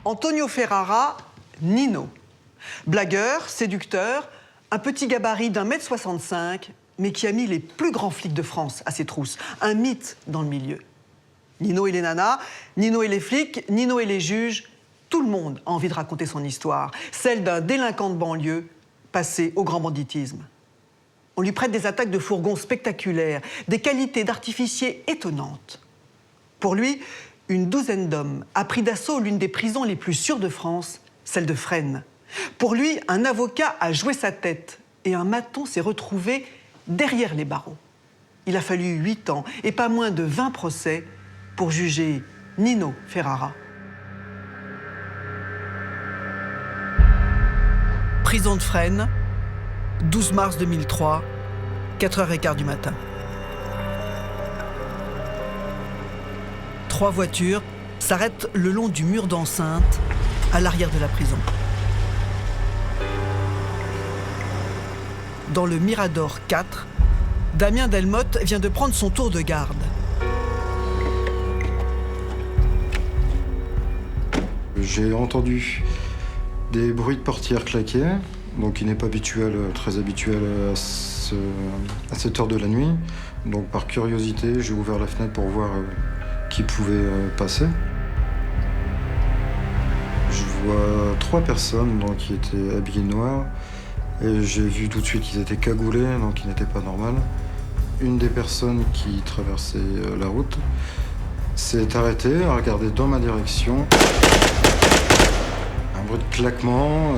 Antonio Ferrara, Nino. Blagueur, séducteur, un petit gabarit d'1,65 m, mais qui a mis les plus grands flics de France à ses trousses. Un mythe dans le milieu. Nino et les nanas, Nino et les flics, Nino et les juges, tout le monde a envie de raconter son histoire, celle d'un délinquant de banlieue passé au grand banditisme. On lui prête des attaques de fourgons spectaculaires, des qualités d'artificier étonnantes. Pour lui, une douzaine d'hommes a pris d'assaut l'une des prisons les plus sûres de France, celle de Fresnes. Pour lui, un avocat a joué sa tête et un maton s'est retrouvé derrière les barreaux. Il a fallu 8 ans et pas moins de 20 procès pour juger Nino Ferrara. Prison de Fresnes, 12 mars 2003, 4h15 du matin. 3 voitures s'arrêtent le long du mur d'enceinte à l'arrière de la prison. Dans le Mirador 4, Damien Delmotte vient de prendre son tour de garde. J'ai entendu des bruits de portières claquer, donc il n'est pas habituel, très habituel à cette heure de la nuit. Donc par curiosité, j'ai ouvert la fenêtre pour voir qui pouvait passer. Je vois 3 personnes donc, qui étaient habillées noir. Et j'ai vu tout de suite qu'ils étaient cagoulés, donc ils n'étaient pas normaux. Une des personnes qui traversait la route s'est arrêtée, a regardé dans ma direction. Un bruit de claquement.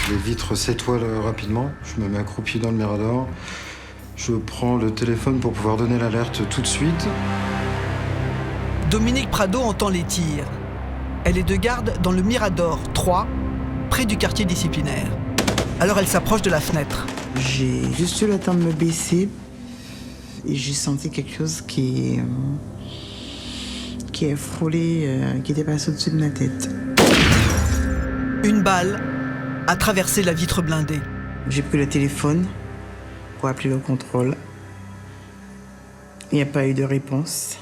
Les vitres s'étoilent rapidement. Je me mets accroupi dans le Mirador. Je prends le téléphone pour pouvoir donner l'alerte tout de suite. Dominique Prado entend les tirs. Elle est de garde dans le Mirador 3, près du quartier disciplinaire. Alors elle s'approche de la fenêtre. J'ai juste eu le temps de me baisser et j'ai senti quelque chose qui est frôlé, qui était passé au-dessus de ma tête. Une balle a traversé la vitre blindée. J'ai pris le téléphone pour appeler le contrôle. Il n'y a pas eu de réponse.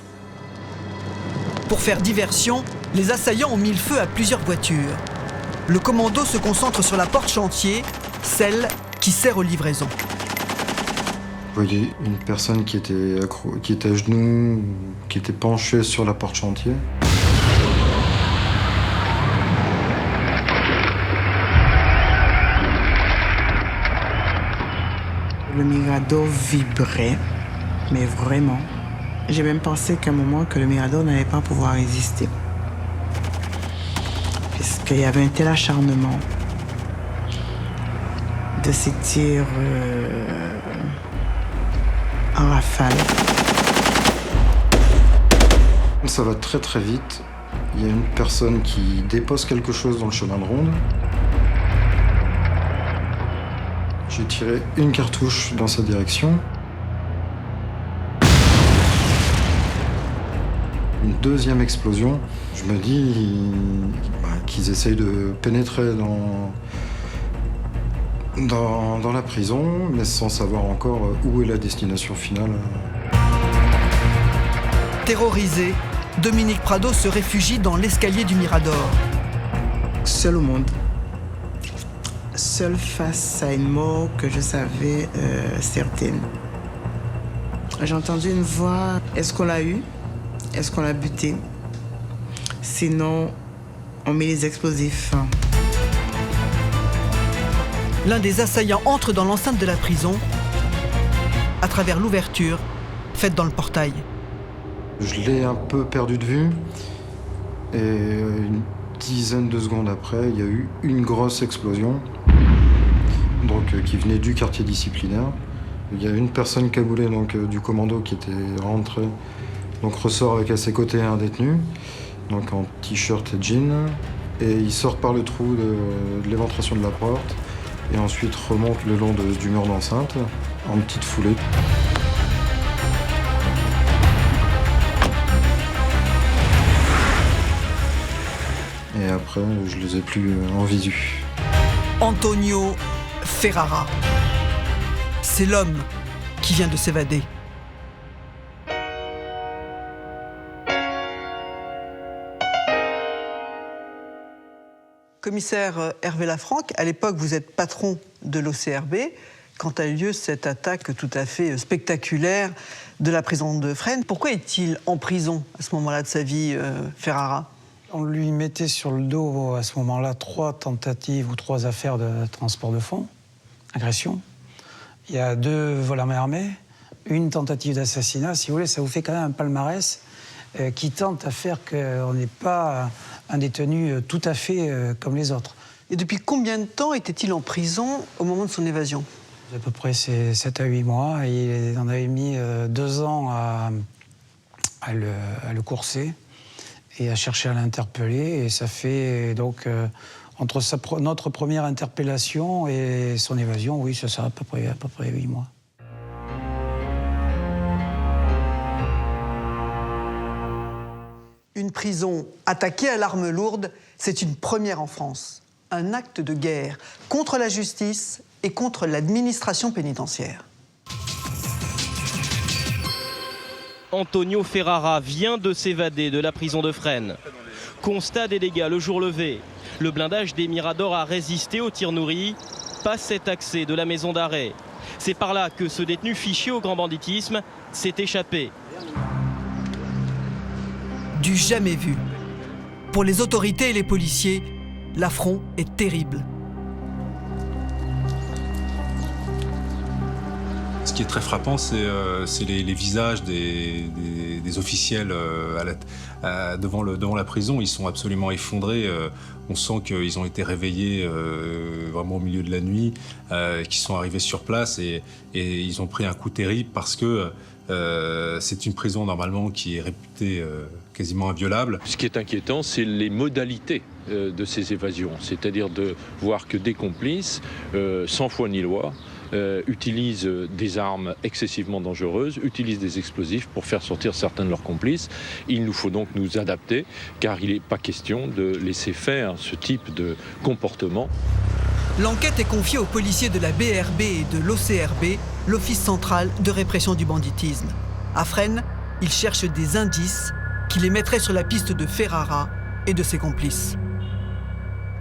Pour faire diversion, les assaillants ont mis le feu à plusieurs voitures. Le commando se concentre sur la porte chantier, celle qui sert aux livraisons. Vous voyez une personne qui était à genoux, qui était penchée sur la porte chantier. Le Mirador vibrait, mais vraiment. J'ai même pensé qu'à un moment que le Mirador n'allait pas pouvoir résister. Parce qu'il y avait un tel acharnement de ces tirs en rafale. Ça va très très vite. Il y a une personne qui dépose quelque chose dans le chemin de ronde. J'ai tiré une cartouche dans sa direction. Une deuxième explosion. Je me dis qu'ils essayent de pénétrer dans la prison, mais sans savoir encore où est la destination finale. Terrorisé, Dominique Prado se réfugie dans l'escalier du Mirador. Seul au monde. Seul face à une mort que je savais certaine. J'ai entendu une voix. Est-ce qu'on l'a eu? Est-ce qu'on l'a buté? Sinon, on met les explosifs. L'un des assaillants entre dans l'enceinte de la prison à travers l'ouverture faite dans le portail. Je l'ai un peu perdu de vue et une dizaine de secondes après, il y a eu une grosse explosion donc, qui venait du quartier disciplinaire. Il y a une personne cagoulée donc, du commando qui était rentrée, donc ressort avec à ses côtés un détenu, donc en t-shirt et jean, et il sort par le trou de l'éventration de la porte et ensuite remonte le long du mur d'enceinte en petite foulée. Et après, je les ai plus en visu. Antonio Ferrara. C'est l'homme qui vient de s'évader. Commissaire Hervé Lafranc, à l'époque, vous êtes patron de l'OCRB quand a eu lieu cette attaque tout à fait spectaculaire de la prison de Fresnes. Pourquoi est-il en prison à ce moment-là de sa vie, Ferrara ? On lui mettait sur le dos à ce moment-là 3 tentatives ou 3 affaires de transport de fonds, agression. Il y a 2 vols à main armée, une tentative d'assassinat. Si vous voulez, ça vous fait quand même un palmarès qui tente à faire qu'on n'est pas un détenu tout à fait comme les autres. Et depuis combien de temps était-il en prison au moment de son évasion ? À peu près 7 à 8 mois. Et on avait mis 2 ans à le courser et à chercher à l'interpeller. Et ça fait donc entre notre première interpellation et son évasion, oui, ça à peu près 8 mois. Une prison attaquée à l'arme lourde, c'est une première en France. Un acte de guerre contre la justice et contre l'administration pénitentiaire. Antonio Ferrara vient de s'évader de la prison de Fresnes. Constat des dégâts le jour levé. Le blindage des Miradors a résisté aux tirs nourris. Pas cet accès de la maison d'arrêt. C'est par là que ce détenu fiché au grand banditisme s'est échappé. Du jamais vu. Pour les autorités et les policiers, l'affront est terrible. Ce qui est très frappant, c'est les visages des officiels devant la prison. Ils sont absolument effondrés. On sent qu'ils ont été réveillés vraiment au milieu de la nuit, qu'ils sont arrivés sur place et ils ont pris un coup terrible parce que c'est une prison normalement qui est réputée quasiment inviolable. Ce qui est inquiétant, c'est les modalités de ces évasions, c'est-à-dire de voir que des complices, sans foi ni loi, utilisent des armes excessivement dangereuses, utilisent des explosifs pour faire sortir certains de leurs complices. Il nous faut donc nous adapter, car il n'est pas question de laisser faire ce type de comportement. L'enquête est confiée aux policiers de la BRB et de l'OCRB, l'Office central de répression du banditisme. À Fresnes, ils cherchent des indices qui les mettraient sur la piste de Ferrara et de ses complices.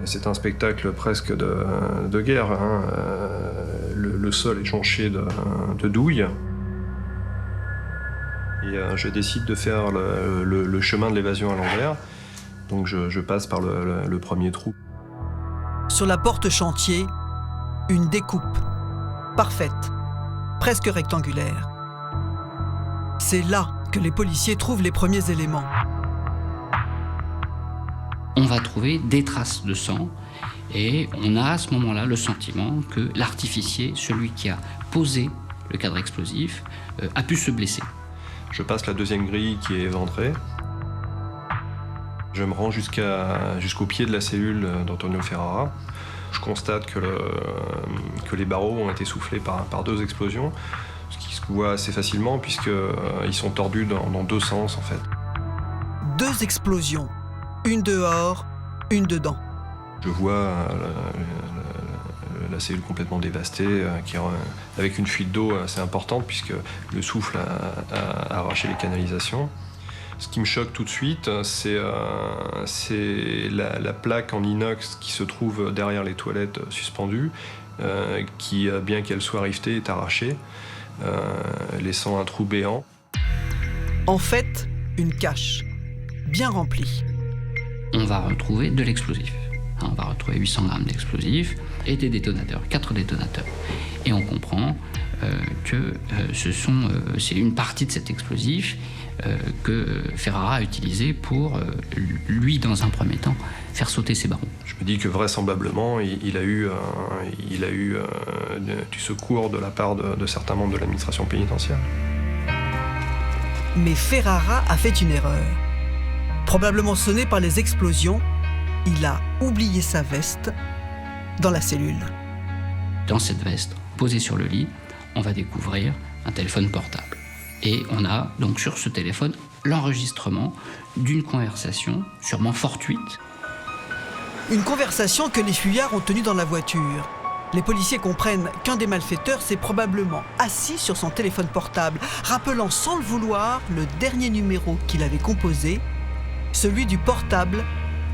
C'est un spectacle presque de guerre. Hein. Le sol est jonché de douilles. Et je décide de faire le chemin de l'évasion à l'envers. Donc je passe par le premier trou. Sur la porte chantier, une découpe parfaite, presque rectangulaire. C'est là que les policiers trouvent les premiers éléments. On va trouver des traces de sang et on a à ce moment-là le sentiment que l'artificier, celui qui a posé le cadre explosif, a pu se blesser. Je passe la deuxième grille qui est éventrée. Je me rends jusqu'au pied de la cellule d'Antonio Ferrara. Je constate que les barreaux ont été soufflés par 2 explosions, ce qui se voit assez facilement puisqu'ils sont tordus dans 2 sens en fait. 2 explosions, une dehors, une dedans. Je vois la cellule complètement dévastée, avec une fuite d'eau assez importante puisque le souffle a arraché les canalisations. Ce qui me choque tout de suite, c'est la plaque en inox qui se trouve derrière les toilettes suspendues, qui, bien qu'elle soit rivetée, est arrachée, laissant un trou béant. En fait, une cache, bien remplie. On va retrouver de l'explosif. On va retrouver 800 grammes d'explosifs et des détonateurs, 4 détonateurs. Et on comprend que c'est une partie de cet explosif que Ferrara a utilisé pour, lui, dans un premier temps, faire sauter ses barreaux. Je me dis que vraisemblablement, il a eu du secours de la part de certains membres de l'administration pénitentiaire. Mais Ferrara a fait une erreur. Probablement sonné par les explosions, il a oublié sa veste dans la cellule. Dans cette veste, posée sur le lit, on va découvrir un téléphone portable. Et on a donc sur ce téléphone l'enregistrement d'une conversation, sûrement fortuite. Une conversation que les fuyards ont tenue dans la voiture. Les policiers comprennent qu'un des malfaiteurs s'est probablement assis sur son téléphone portable, rappelant sans le vouloir le dernier numéro qu'il avait composé, celui du portable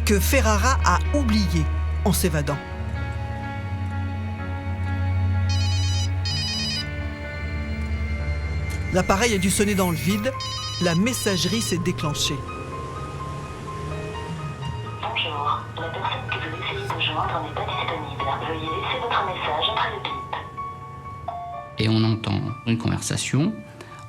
que Ferrara a oublié en s'évadant. L'appareil a dû sonner dans le vide, la messagerie s'est déclenchée. Bonjour, la personne que vous essayez de joindre n'est pas disponible. Veuillez laisser votre message après le bip. Et on entend une conversation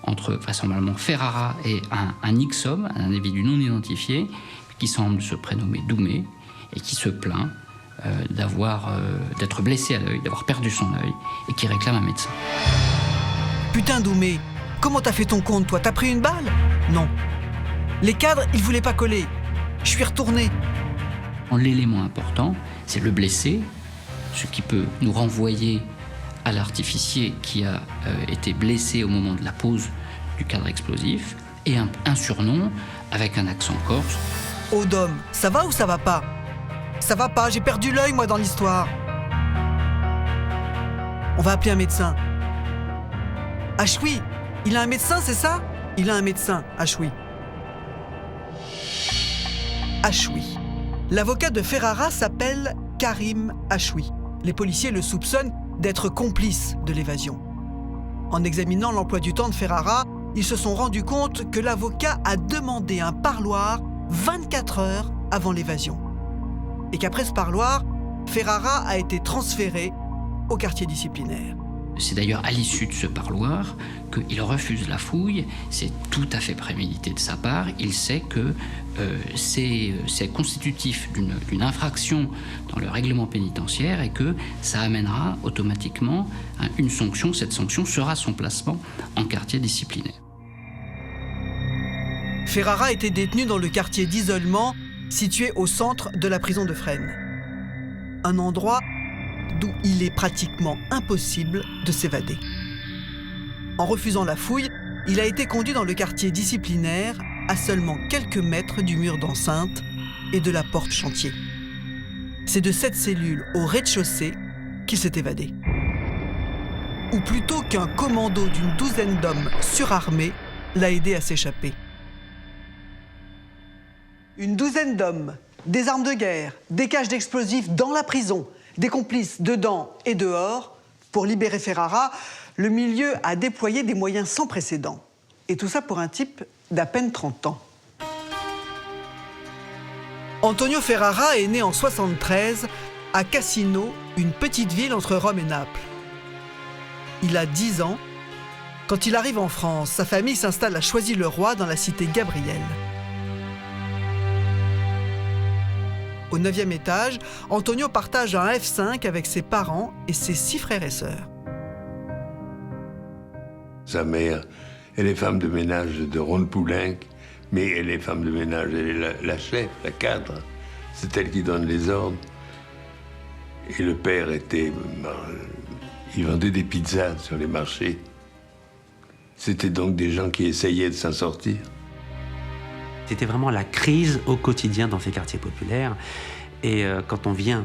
entre vraisemblablement Ferrara et un X-homme, un individu non identifié, qui semble se prénommer Doumé et qui se plaint d'être blessé à l'œil, d'avoir perdu son œil et qui réclame un médecin. Putain Doumé, comment t'as fait ton compte toi? T'as pris une balle? Non. Les cadres, ils voulaient pas coller. Je suis retourné. L'élément important, c'est le blessé, ce qui peut nous renvoyer à l'artificier qui a été blessé au moment de la pose du cadre explosif, et un surnom avec un accent corse. Oh Dom, ça va ou ça va pas? Ça va pas, j'ai perdu l'œil moi dans l'histoire. On va appeler un médecin. Achoui, il a un médecin, c'est ça? Il a un médecin, Achoui. Achoui. L'avocat de Ferrara s'appelle Karim Achoui. Les policiers le soupçonnent d'être complice de l'évasion. En examinant l'emploi du temps de Ferrara, ils se sont rendus compte que l'avocat a demandé un parloir 24 heures avant l'évasion. Et qu'après ce parloir, Ferrara a été transféré au quartier disciplinaire. C'est d'ailleurs à l'issue de ce parloir qu'il refuse la fouille. C'est tout à fait prémédité de sa part. Il sait que c'est constitutif d'une infraction dans le règlement pénitentiaire et que ça amènera automatiquement une sanction. Cette sanction sera son placement en quartier disciplinaire. Ferrara était détenu dans le quartier d'isolement situé au centre de la prison de Fresnes. Un endroit d'où il est pratiquement impossible de s'évader. En refusant la fouille, il a été conduit dans le quartier disciplinaire à seulement quelques mètres du mur d'enceinte et de la porte chantier. C'est de cette cellule au rez-de-chaussée qu'il s'est évadé. Ou plutôt qu'un commando d'une douzaine d'hommes surarmés l'a aidé à s'échapper. Une douzaine d'hommes, des armes de guerre, des caches d'explosifs dans la prison, des complices dedans et dehors. Pour libérer Ferrara, le milieu a déployé des moyens sans précédent. Et tout ça pour un type d'à peine 30 ans. Antonio Ferrara est né en 1973 à Cassino, une petite ville entre Rome et Naples. Il a 10 ans. Quand il arrive en France, sa famille s'installe à Choisy-le-Roi dans la cité Gabriel. Au 9e étage, Antonio partage un F5 avec ses parents et ses 6 frères et sœurs. Sa mère, elle est femme de ménage de Ronde-Poulenc, mais elle est femme de ménage, elle est la chef, la cadre. C'est elle qui donne les ordres. Et le père il vendait des pizzas sur les marchés. C'était donc des gens qui essayaient de s'en sortir. C'était vraiment la crise au quotidien dans ces quartiers populaires. Et quand on vient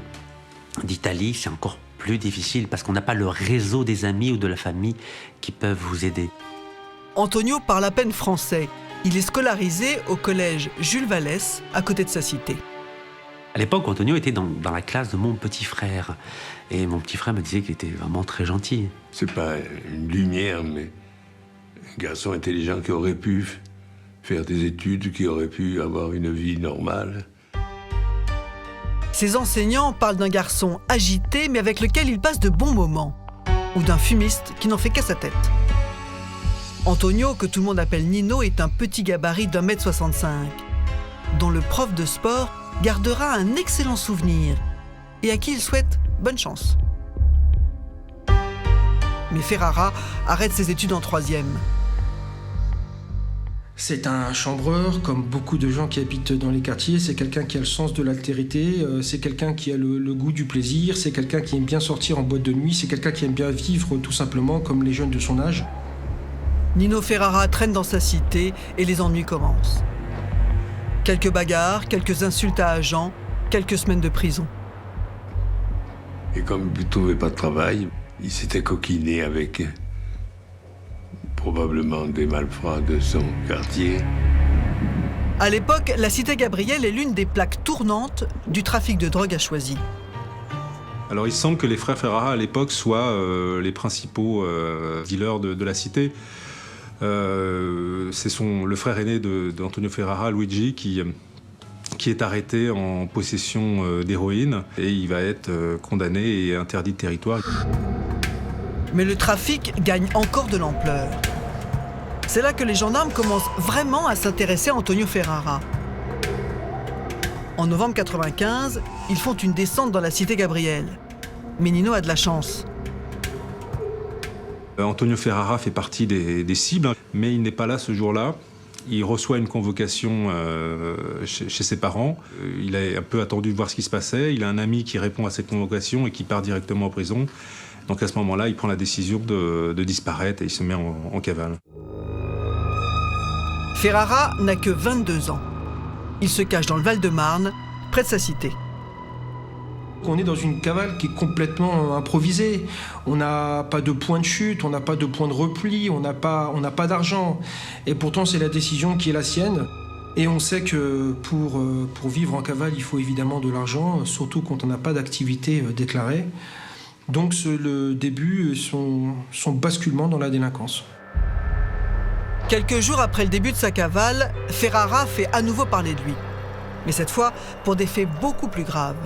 d'Italie, c'est encore plus difficile parce qu'on n'a pas le réseau des amis ou de la famille qui peuvent vous aider. Antonio parle à peine français. Il est scolarisé au collège Jules Vallès, à côté de sa cité. À l'époque, Antonio était dans la classe de mon petit frère. Et mon petit frère me disait qu'il était vraiment très gentil. C'est pas une lumière, mais un garçon intelligent qui aurait pu faire des études, qui aurait pu avoir une vie normale. Ses enseignants parlent d'un garçon agité, mais avec lequel il passe de bons moments. Ou d'un fumiste qui n'en fait qu'à sa tête. Antonio, que tout le monde appelle Nino, est un petit gabarit d'1,65 m, dont le prof de sport gardera un excellent souvenir et à qui il souhaite bonne chance. Mais Ferrara arrête ses études en 3e. C'est un chambreur, comme beaucoup de gens qui habitent dans les quartiers. C'est quelqu'un qui a le sens de l'altérité, c'est quelqu'un qui a le goût du plaisir, c'est quelqu'un qui aime bien sortir en boîte de nuit, c'est quelqu'un qui aime bien vivre tout simplement comme les jeunes de son âge. Nino Ferrara traîne dans sa cité et les ennuis commencent. Quelques bagarres, quelques insultes à agents, quelques semaines de prison. Et comme il ne trouvait pas de travail, il s'était coquiné avec probablement des malfrats de son quartier. À l'époque, la cité Gabriel est l'une des plaques tournantes du trafic de drogue à Choisy. Alors il semble que les frères Ferrara à l'époque soient les principaux dealers de la cité. C'est le frère aîné d'Antonio Ferrara, Luigi, qui est arrêté en possession d'héroïne et il va être condamné et interdit de territoire. Mais le trafic gagne encore de l'ampleur. C'est là que les gendarmes commencent vraiment à s'intéresser à Antonio Ferrara. En novembre 1995, ils font une descente dans la cité Gabriel. Mais Nino a de la chance. Antonio Ferrara fait partie des cibles, mais il n'est pas là ce jour-là. Il reçoit une convocation chez ses parents. Il a un peu attendu de voir ce qui se passait. Il a un ami qui répond à cette convocation et qui part directement en prison. Donc à ce moment-là, il prend la décision de disparaître et il se met en cavale. Ferrara n'a que 22 ans. Il se cache dans le Val-de-Marne, près de sa cité. On est dans une cavale qui est complètement improvisée. On n'a pas de point de chute, on n'a pas de point de repli, on n'a pas d'argent. Et pourtant, c'est la décision qui est la sienne. Et on sait que pour vivre en cavale, il faut évidemment de l'argent, surtout quand on n'a pas d'activité déclarée. Donc le début, son basculement dans la délinquance. Quelques jours après le début de sa cavale, Ferrara fait à nouveau parler de lui. Mais cette fois, pour des faits beaucoup plus graves.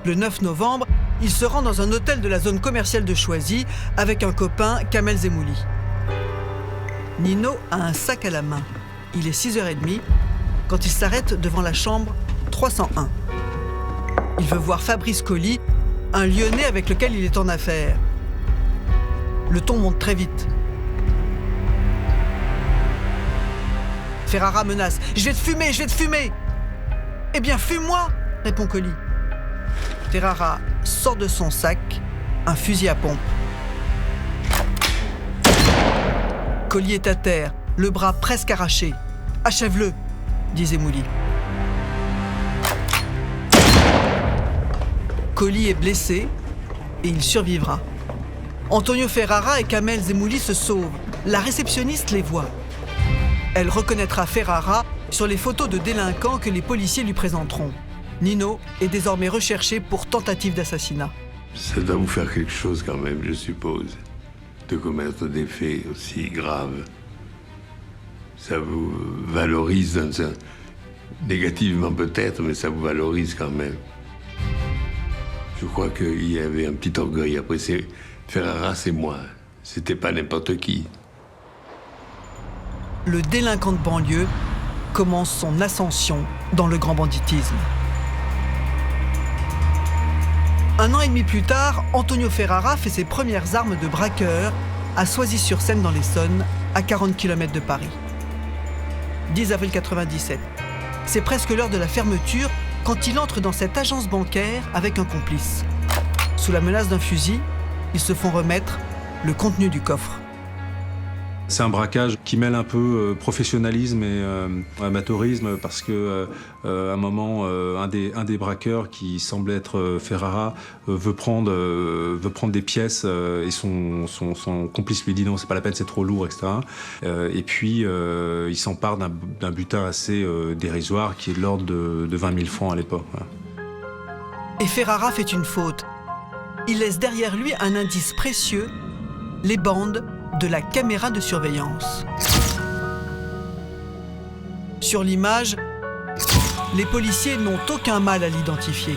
Le 9 novembre, il se rend dans un hôtel de la zone commerciale de Choisy avec un copain, Kamel Zemouli. Nino a un sac à la main. Il est 6h30 quand il s'arrête devant la chambre 301. Il veut voir Fabrice Colli, un Lyonnais avec lequel il est en affaires. Le ton monte très vite. Ferrara menace. « Je vais te fumer, je vais te fumer !»« Eh bien, fume-moi !» répond Colli. Ferrara sort de son sac un fusil à pompe. Colli est à terre, le bras presque arraché. « Achève-le !» dit Zemouli. Colli est blessé et il survivra. Antonio Ferrara et Kamel Zemouli se sauvent. La réceptionniste les voit. Elle reconnaîtra Ferrara sur les photos de délinquants que les policiers lui présenteront. Nino est désormais recherché pour tentative d'assassinat. Ça doit vous faire quelque chose quand même, je suppose, de commettre des faits aussi graves. Ça vous valorise, négativement peut-être, mais ça vous valorise quand même. Je crois qu'il y avait un petit orgueil. Après, Ferrara, c'est moi. C'était pas n'importe qui. Le délinquant de banlieue commence son ascension dans le grand banditisme. 1 an et demi plus tard, Antonio Ferrara fait ses premières armes de braqueur à Soisy-sur-Seine dans l'Essonne, à 40 km de Paris. 10 avril 1997. C'est presque l'heure de la fermeture quand il entre dans cette agence bancaire avec un complice. Sous la menace d'un fusil, ils se font remettre le contenu du coffre. C'est un braquage qui mêle un peu professionnalisme et amateurisme parce que à un moment, un des braqueurs qui semble être Ferrara veut prendre des pièces et son complice lui dit non, c'est pas la peine, c'est trop lourd, etc. Et puis il s'empare d'un butin assez dérisoire qui est de l'ordre de 20 000 francs à l'époque. Voilà. Et Ferrara fait une faute. Il laisse derrière lui un indice précieux, les bandes de la caméra de surveillance. Sur l'image, les policiers n'ont aucun mal à l'identifier.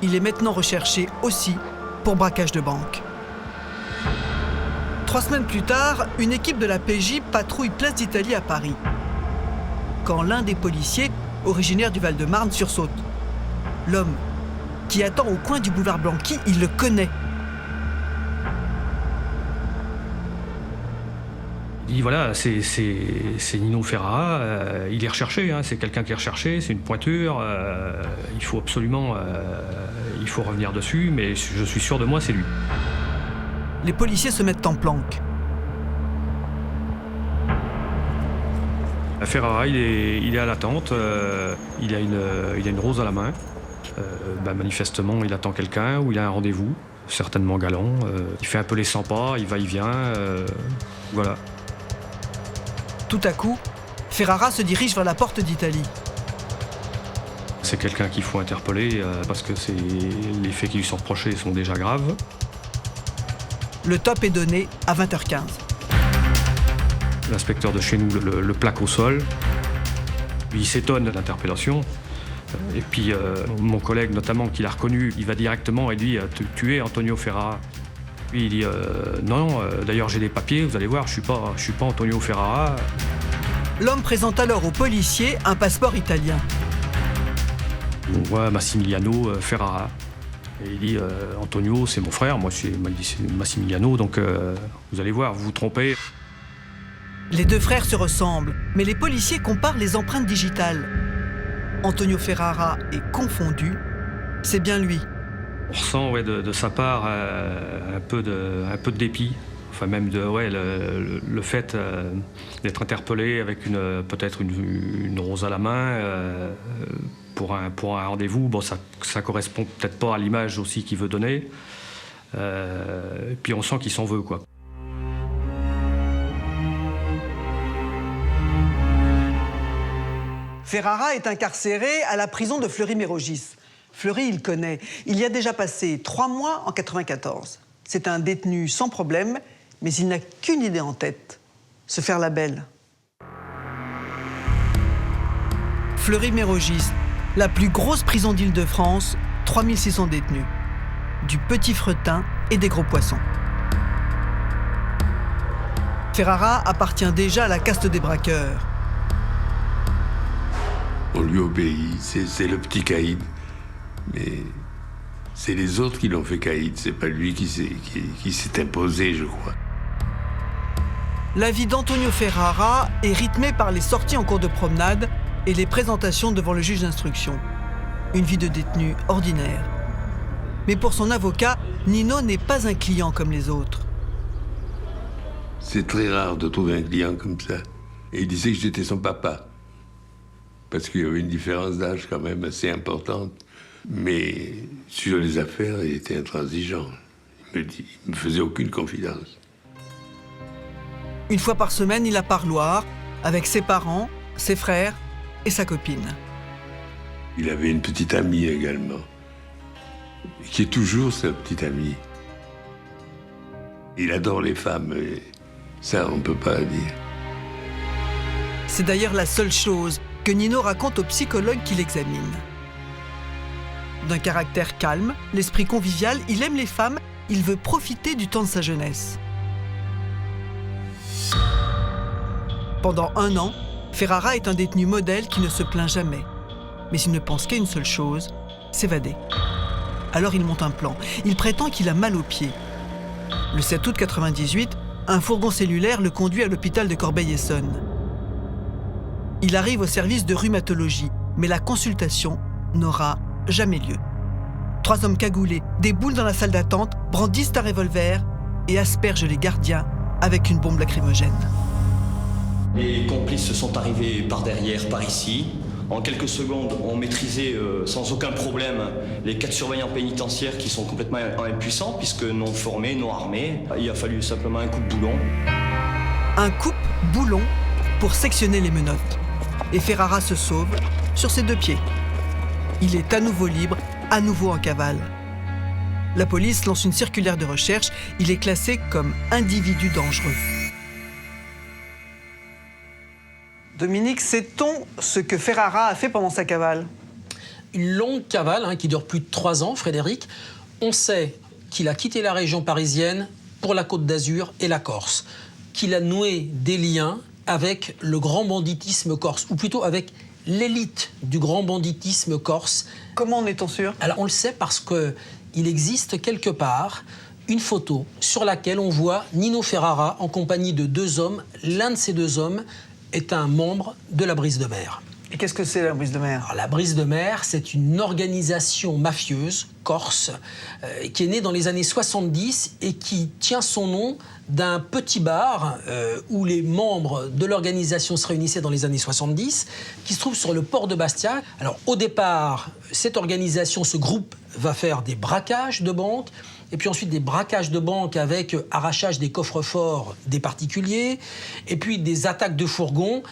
Il est maintenant recherché aussi pour braquage de banque. 3 semaines plus tard, une équipe de la PJ patrouille Place d'Italie à Paris. Quand l'un des policiers, originaire du Val-de-Marne, sursaute. L'homme qui attend au coin du boulevard Blanqui, il le connaît. Il dit voilà, c'est Nino Ferrara, il est recherché, hein, c'est quelqu'un qui est recherché, c'est une pointure, il faut absolument il faut revenir dessus, mais je suis sûr de moi, c'est lui. Les policiers se mettent en planque. Ferrara, il est à l'attente, il a une rose à la main. Manifestement, il attend quelqu'un ou il a un rendez-vous, certainement galant. Il fait un peu les 100 pas, il va, il vient, voilà. Tout à coup, Ferrara se dirige vers la porte d'Italie. c'est quelqu'un qu'il faut interpeller parce que les faits qui lui sont reprochés sont déjà graves. Le top est donné à 20h15. L'inspecteur de chez nous le plaque au sol. Il s'étonne de l'interpellation. Et puis mon collègue notamment qui l'a reconnu, il va directement et dit « Tu es Antonio Ferrara ». Lui il dit « Non, d'ailleurs j'ai des papiers, vous allez voir, je suis pas Antonio Ferrara ». L'homme présente alors au policier un passeport italien. On voit Massimiliano Ferrara. Et il dit Antonio, c'est mon frère, moi c'est Massimiliano, donc vous allez voir, vous vous trompez. Les deux frères se ressemblent, mais les policiers comparent les empreintes digitales. Antonio Ferrara est confondu, c'est bien lui. On ressent de sa part un peu de dépit, enfin même le fait d'être interpellé avec peut-être une rose à la main pour un rendez-vous. Bon, ça correspond peut-être pas à l'image aussi qu'il veut donner. Et puis on sent qu'il s'en veut, quoi. Ferrara est incarcéré à la prison de Fleury-Mérogis. Fleury, il connaît. Il y a déjà passé 3 mois en 94. C'est un détenu sans problème, mais il n'a qu'une idée en tête, se faire la belle. Fleury-Mérogis, la plus grosse prison d'Île-de-France, 3600 détenus. Du petit fretin et des gros poissons. Ferrara appartient déjà à la caste des braqueurs. On lui obéit, c'est le petit caïd. Mais c'est les autres qui l'ont fait caïd, c'est pas lui qui s'est imposé, je crois. La vie d'Antonio Ferrara est rythmée par les sorties en cours de promenade et les présentations devant le juge d'instruction. Une vie de détenu ordinaire. Mais pour son avocat, Nino n'est pas un client comme les autres. C'est très rare de trouver un client comme ça. Et il disait que j'étais son papa. Parce qu'il y avait une différence d'âge quand même assez importante. Mais sur les affaires, il était intransigeant. Il me faisait aucune confidence. Une fois par semaine, il a parloir avec ses parents, ses frères et sa copine. Il avait une petite amie également, qui est toujours sa petite amie. Il adore les femmes, et ça, on ne peut pas dire. C'est d'ailleurs la seule chose que Nino raconte au psychologue qui l'examine. D'un caractère calme, l'esprit convivial, il aime les femmes, il veut profiter du temps de sa jeunesse. Pendant 1 an, Ferrara est un détenu modèle qui ne se plaint jamais. Mais il ne pense qu'à une seule chose, s'évader. Alors il monte un plan. Il prétend qu'il a mal aux pieds. Le 7 août 98, un fourgon cellulaire le conduit à l'hôpital de Corbeil-Essonnes. Il arrive au service de rhumatologie, mais la consultation n'aura jamais lieu. 3 hommes cagoulés déboulent dans la salle d'attente, brandissent un revolver et aspergent les gardiens avec une bombe lacrymogène. Les complices sont arrivés par derrière, par ici. En quelques secondes, on maîtrisait sans aucun problème les 4 surveillants pénitentiaires qui sont complètement impuissants puisque non formés, non armés. Il a fallu simplement un coupe-boulon. Un coupe-boulon pour sectionner les menottes. Et Ferrara se sauve sur ses 2 pieds. Il est à nouveau libre, à nouveau en cavale. La police lance une circulaire de recherche. Il est classé comme individu dangereux. Dominique, sait-on ce que Ferrara a fait pendant sa cavale? Une longue cavale qui dure plus de 3 ans, Frédéric. On sait qu'il a quitté la région parisienne pour la Côte d'Azur et la Corse, qu'il a noué des liens avec le grand banditisme corse, ou plutôt avec l'élite du grand banditisme corse. Comment en est-on sûr? Alors on le sait parce qu'il existe quelque part une photo sur laquelle on voit Nino Ferrara en compagnie de 2 hommes. L'un de ces 2 hommes est un membre de la Brise de Mer. Et qu'est-ce que c'est la Brise de Mer? Alors, la Brise de Mer, c'est une organisation mafieuse corse qui est née dans les années 70 et qui tient son nom d'un petit bar où les membres de l'organisation se réunissaient dans les années 70, qui se trouve sur le port de Bastia. Alors au départ, cette organisation, ce groupe, va faire des braquages de banques, et puis ensuite des braquages de banques avec arrachage des coffres-forts des particuliers, et puis des attaques de fourgons.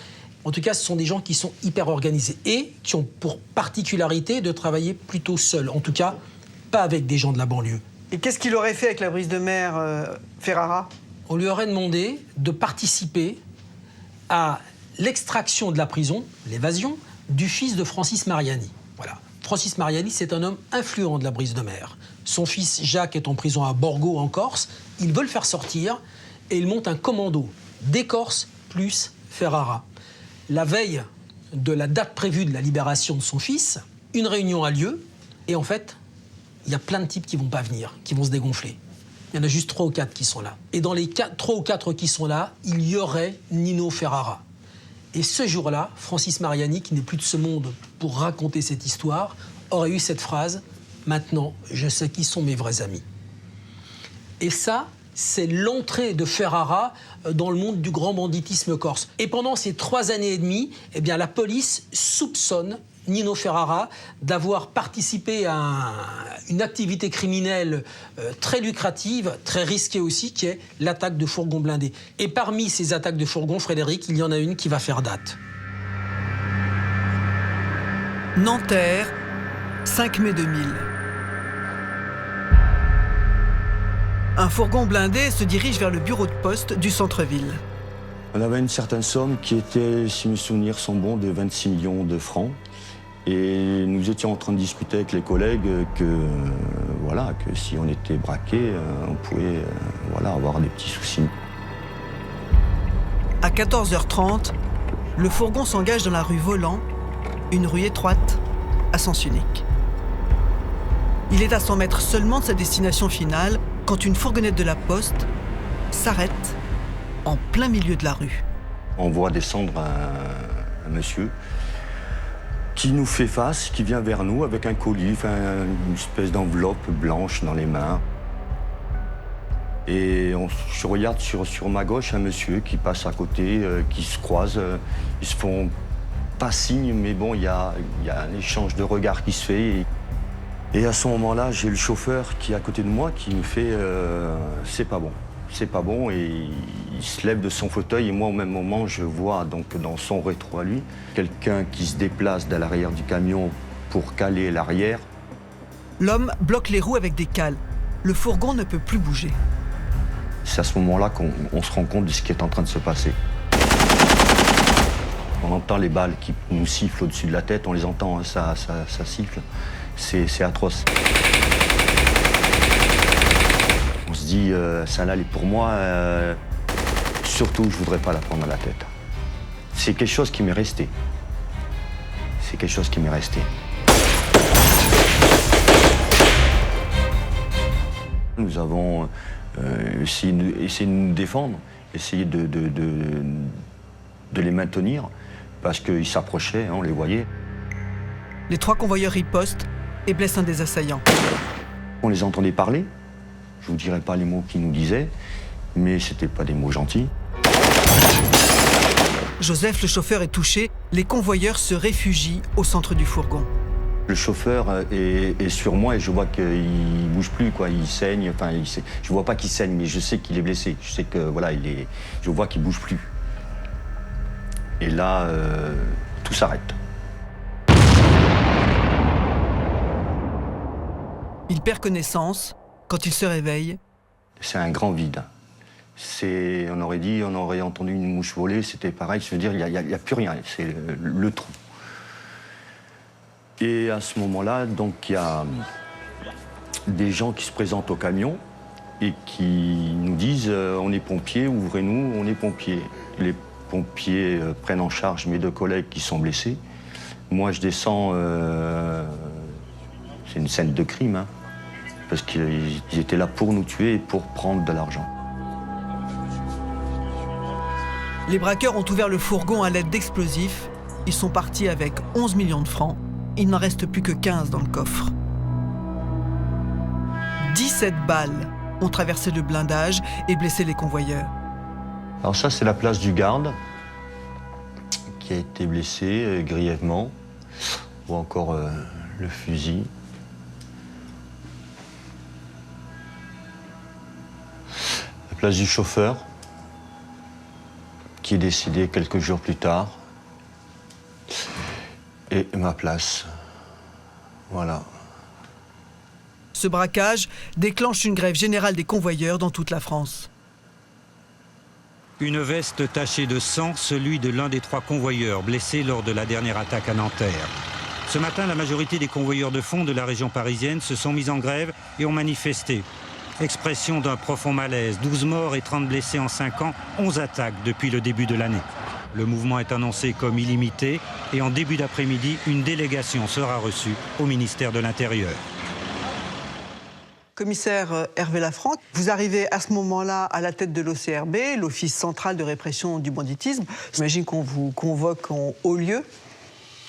En tout cas, ce sont des gens qui sont hyper organisés et qui ont pour particularité de travailler plutôt seuls. En tout cas, pas avec des gens de la banlieue. Et qu'est-ce qu'il aurait fait avec la brise de mer, Ferrara? On lui aurait demandé de participer à l'extraction de la prison, l'évasion, du fils de Francis Mariani. Voilà. Francis Mariani, c'est un homme influent de la brise de mer. Son fils Jacques est en prison à Borgo, en Corse. Il veut le faire sortir et il monte un commando des Corses plus Ferrara. La veille de la date prévue de la libération de son fils, une réunion a lieu et en fait, il y a plein de types qui vont pas venir, qui vont se dégonfler. Il y en a juste 3 ou 4 qui sont là. Et dans les 3 ou 4 qui sont là, il y aurait Nino Ferrara. Et ce jour-là, Francis Mariani, qui n'est plus de ce monde pour raconter cette histoire, aurait eu cette phrase « Maintenant, je sais qui sont mes vrais amis ». Et ça, c'est l'entrée de Ferrara dans le monde du grand banditisme corse. Et pendant ces 3 années et demie, eh bien, la police soupçonne Nino Ferrara d'avoir participé à une activité criminelle très lucrative, très risquée aussi, qui est l'attaque de fourgons blindés. Et parmi ces attaques de fourgons, Frédéric, il y en a une qui va faire date. Nanterre, 5 mai 2000. Un fourgon blindé se dirige vers le bureau de poste du centre-ville. On avait une certaine somme qui était, si mes souvenirs sont bons, de 26 millions de francs. Et nous étions en train de discuter avec les collègues que si on était braqué, on pouvait avoir des petits soucis. À 14h30, le fourgon s'engage dans la rue Volant, une rue étroite, à sens unique. Il est à 100 mètres seulement de sa destination finale quand une fourgonnette de la poste s'arrête en plein milieu de la rue. On voit descendre un monsieur qui nous fait face, qui vient vers nous avec un colis, une espèce d'enveloppe blanche dans les mains. Et je regarde sur ma gauche un monsieur qui passe à côté, qui se croise. Ils se font pas signe, mais bon, il y a un échange de regards qui se fait. Et à ce moment-là, j'ai le chauffeur qui est à côté de moi qui me fait c'est pas bon. C'est pas bon, et il se lève de son fauteuil et moi au même moment je vois donc dans son rétro à lui quelqu'un qui se déplace de l'arrière du camion pour caler l'arrière. L'homme bloque les roues avec des cales. Le fourgon ne peut plus bouger. C'est à ce moment-là qu'on se rend compte de ce qui est en train de se passer. On entend les balles qui nous sifflent au-dessus de la tête, on les entend, hein, ça siffle. C'est atroce. On se dit, ça là, elle est pour moi, surtout je voudrais pas la prendre à la tête. C'est quelque chose qui m'est resté. C'est quelque chose qui m'est resté. Nous avons essayé de nous défendre, essayé de les maintenir, parce qu'ils s'approchaient, hein, on les voyait. Les 3 convoyeurs ripostent et blessent un des assaillants. On les entendait parler. Je ne vous dirai pas les mots qu'ils nous disaient, mais ce n'étaient pas des mots gentils. Joseph, le chauffeur, est touché. Les convoyeurs se réfugient au centre du fourgon. Le chauffeur est sur moi et je vois qu'il ne bouge plus, quoi. Il saigne. Enfin, je ne vois pas qu'il saigne, mais je sais qu'il est blessé. Je sais que je vois qu'il ne bouge plus. Et là, tout s'arrête. Il perd connaissance. Quand il se réveille, c'est un grand vide. On aurait entendu une mouche voler, c'était pareil, je veux dire, il n'y a plus rien, c'est le trou. Et à ce moment-là, donc, il y a des gens qui se présentent au camion et qui nous disent on est pompiers, ouvrez-nous, on est pompiers. Les pompiers prennent en charge mes 2 collègues qui sont blessés. Moi, je descends, c'est une scène de crime, hein. Parce qu'ils étaient là pour nous tuer et pour prendre de l'argent. Les braqueurs ont ouvert le fourgon à l'aide d'explosifs. Ils sont partis avec 11 millions de francs. Il n'en reste plus que 15 dans le coffre. 17 balles ont traversé le blindage et blessé les convoyeurs. Alors ça, c'est la place du garde qui a été blessé grièvement. Ou encore le fusil. La place du chauffeur, qui est décédé quelques jours plus tard. et ma place. Voilà. Ce braquage déclenche une grève générale des convoyeurs dans toute la France. Une veste tachée de sang, celui de l'un des 3 convoyeurs blessés lors de la dernière attaque à Nanterre. Ce matin, la majorité des convoyeurs de fond de la région parisienne se sont mis en grève et ont manifesté. Expression d'un profond malaise, 12 morts et 30 blessés en 5 ans, 11 attaques depuis le début de l'année. Le mouvement est annoncé comme illimité et en début d'après-midi, une délégation sera reçue au ministère de l'Intérieur. Commissaire Hervé Lafranc, vous arrivez à ce moment-là à la tête de l'OCRB, l'Office central de répression du banditisme. J'imagine qu'on vous convoque en haut lieu.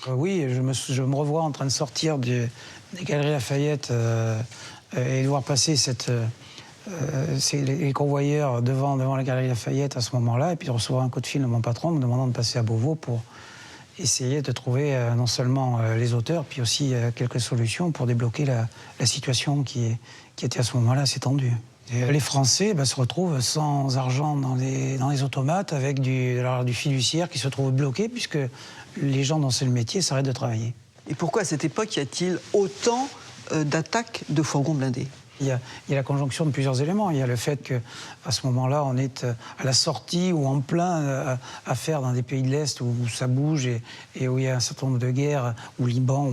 Oui, je me revois en train de sortir des Galeries Lafayette et de voir passer les convoyeurs devant la Galerie Lafayette à ce moment-là, et puis de recevoir un coup de fil de mon patron me demandant de passer à Beauvau pour essayer de trouver non seulement les auteurs, puis aussi quelques solutions pour débloquer la situation qui était à ce moment-là assez tendue. Et les Français se retrouvent sans argent dans les automates, avec du fiduciaire qui se trouve bloqué, puisque les gens dont c'est le métier s'arrêtent de travailler. Et pourquoi à cette époque y a-t-il autant d'attaques de fourgons blindés ? Il y a la conjonction de plusieurs éléments. Il y a le fait qu'à ce moment-là, on est à la sortie ou en plein affaire dans des pays de l'Est où ça bouge et où il y a un certain nombre de guerres, ou Liban,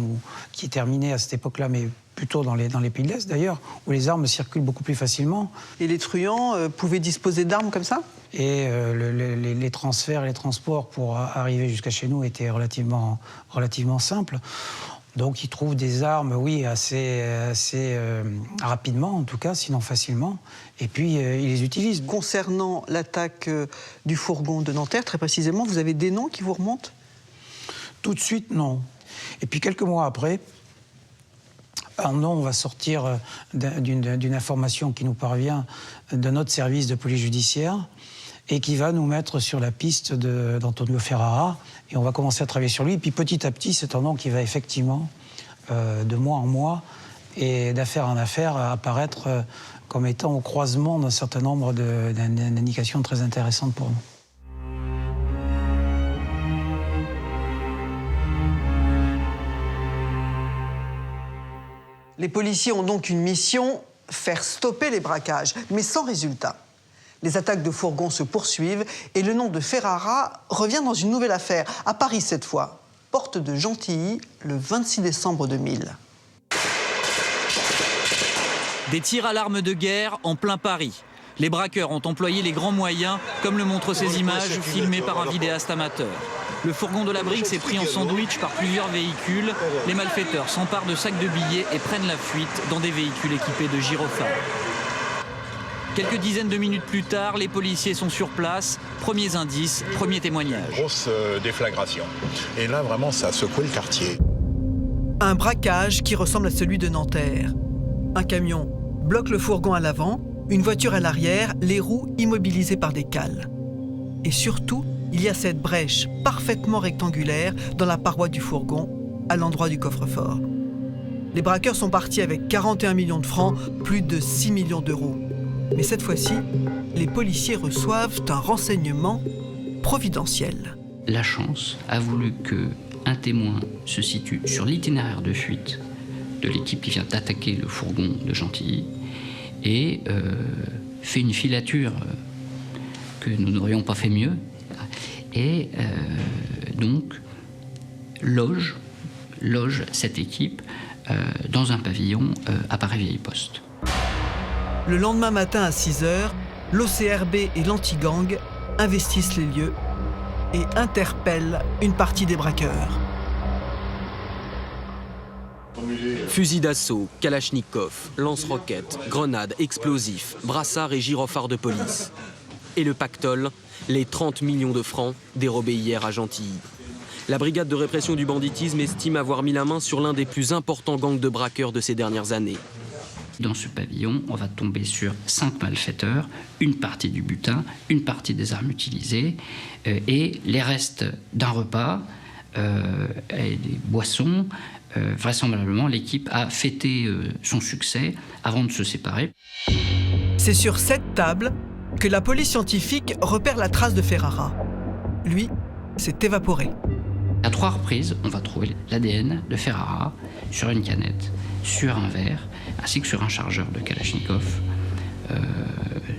qui est terminé à cette époque-là, mais plutôt dans les pays de l'Est d'ailleurs, où les armes circulent beaucoup plus facilement. Et les truands pouvaient disposer d'armes comme ça ? Et les transferts et les transports pour arriver jusqu'à chez nous étaient relativement simples. Donc ils trouvent des armes, oui, assez rapidement en tout cas, sinon facilement, et puis ils les utilisent. Concernant l'attaque du fourgon de Nanterre, très précisément, vous avez des noms qui vous remontent ? Tout de suite, non. Et puis quelques mois après, un nom va sortir d'une information qui nous parvient de notre service de police judiciaire et qui va nous mettre sur la piste d'Antonio Ferrara. Et on va commencer à travailler sur lui. Et puis petit à petit, c'est un nom qui va effectivement, de mois en mois, et d'affaire en affaire, apparaître comme étant au croisement d'un certain nombre d'indications très intéressantes pour nous. Les policiers ont donc une mission, faire stopper les braquages, mais sans résultat. Les attaques de fourgons se poursuivent et le nom de Ferrara revient dans une nouvelle affaire, à Paris cette fois, porte de Gentilly, le 26 décembre 2000. Des tirs à l'arme de guerre en plein Paris. Les braqueurs ont employé les grands moyens, comme le montrent ces images filmées par un vidéaste amateur. Le fourgon de la brique s'est pris en sandwich par plusieurs véhicules. Les malfaiteurs s'emparent de sacs de billets et prennent la fuite dans des véhicules équipés de gyrophares. Quelques dizaines de minutes plus tard, les policiers sont sur place. Premiers indices, premiers témoignages. Grosse déflagration. Et là, vraiment, ça a secoué le quartier. Un braquage qui ressemble à celui de Nanterre. Un camion bloque le fourgon à l'avant, une voiture à l'arrière, les roues immobilisées par des cales. Et surtout, il y a cette brèche parfaitement rectangulaire dans la paroi du fourgon, à l'endroit du coffre-fort. Les braqueurs sont partis avec 41 millions de francs, plus de 6 millions d'euros. Mais cette fois-ci, les policiers reçoivent un renseignement providentiel. La chance a voulu qu'un témoin se situe sur l'itinéraire de fuite de l'équipe qui vient d'attaquer le fourgon de Gentilly et fait une filature que nous n'aurions pas fait mieux et donc loge cette équipe dans un pavillon à Paris-Vieille-Poste. Le lendemain matin à 6h, l'OCRB et l'anti-gang investissent les lieux et interpellent une partie des braqueurs. Fusils d'assaut, kalachnikov, lance-roquettes, grenades, explosifs, brassards et gyrophares de police. Et le pactole, les 30 millions de francs dérobés hier à Gentilly. La brigade de répression du banditisme estime avoir mis la main sur l'un des plus importants gangs de braqueurs de ces dernières années. Dans ce pavillon, on va tomber sur 5 malfaiteurs, une partie du butin, une partie des armes utilisées et les restes d'un repas et des boissons. Vraisemblablement, l'équipe a fêté son succès avant de se séparer. C'est sur cette table que la police scientifique repère la trace de Ferrara. Lui s'est évaporé. À 3 reprises, on va trouver l'ADN de Ferrara sur une canette, sur un verre, ainsi que sur un chargeur de Kalachnikov,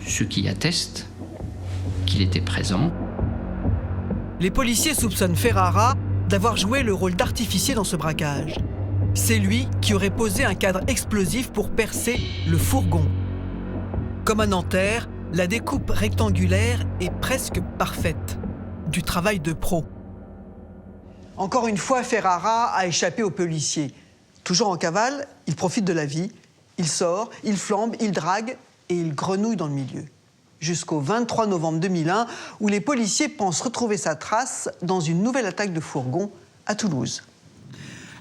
ce qui atteste qu'il était présent. Les policiers soupçonnent Ferrara d'avoir joué le rôle d'artificier dans ce braquage. C'est lui qui aurait posé un cadre explosif pour percer le fourgon. Comme à Nanterre, la découpe rectangulaire est presque parfaite. Du travail de pro. Encore une fois, Ferrara a échappé aux policiers. Toujours en cavale, il profite de la vie. Il sort, il flambe, il drague et il grenouille dans le milieu. Jusqu'au 23 novembre 2001, où les policiers pensent retrouver sa trace dans une nouvelle attaque de fourgon à Toulouse.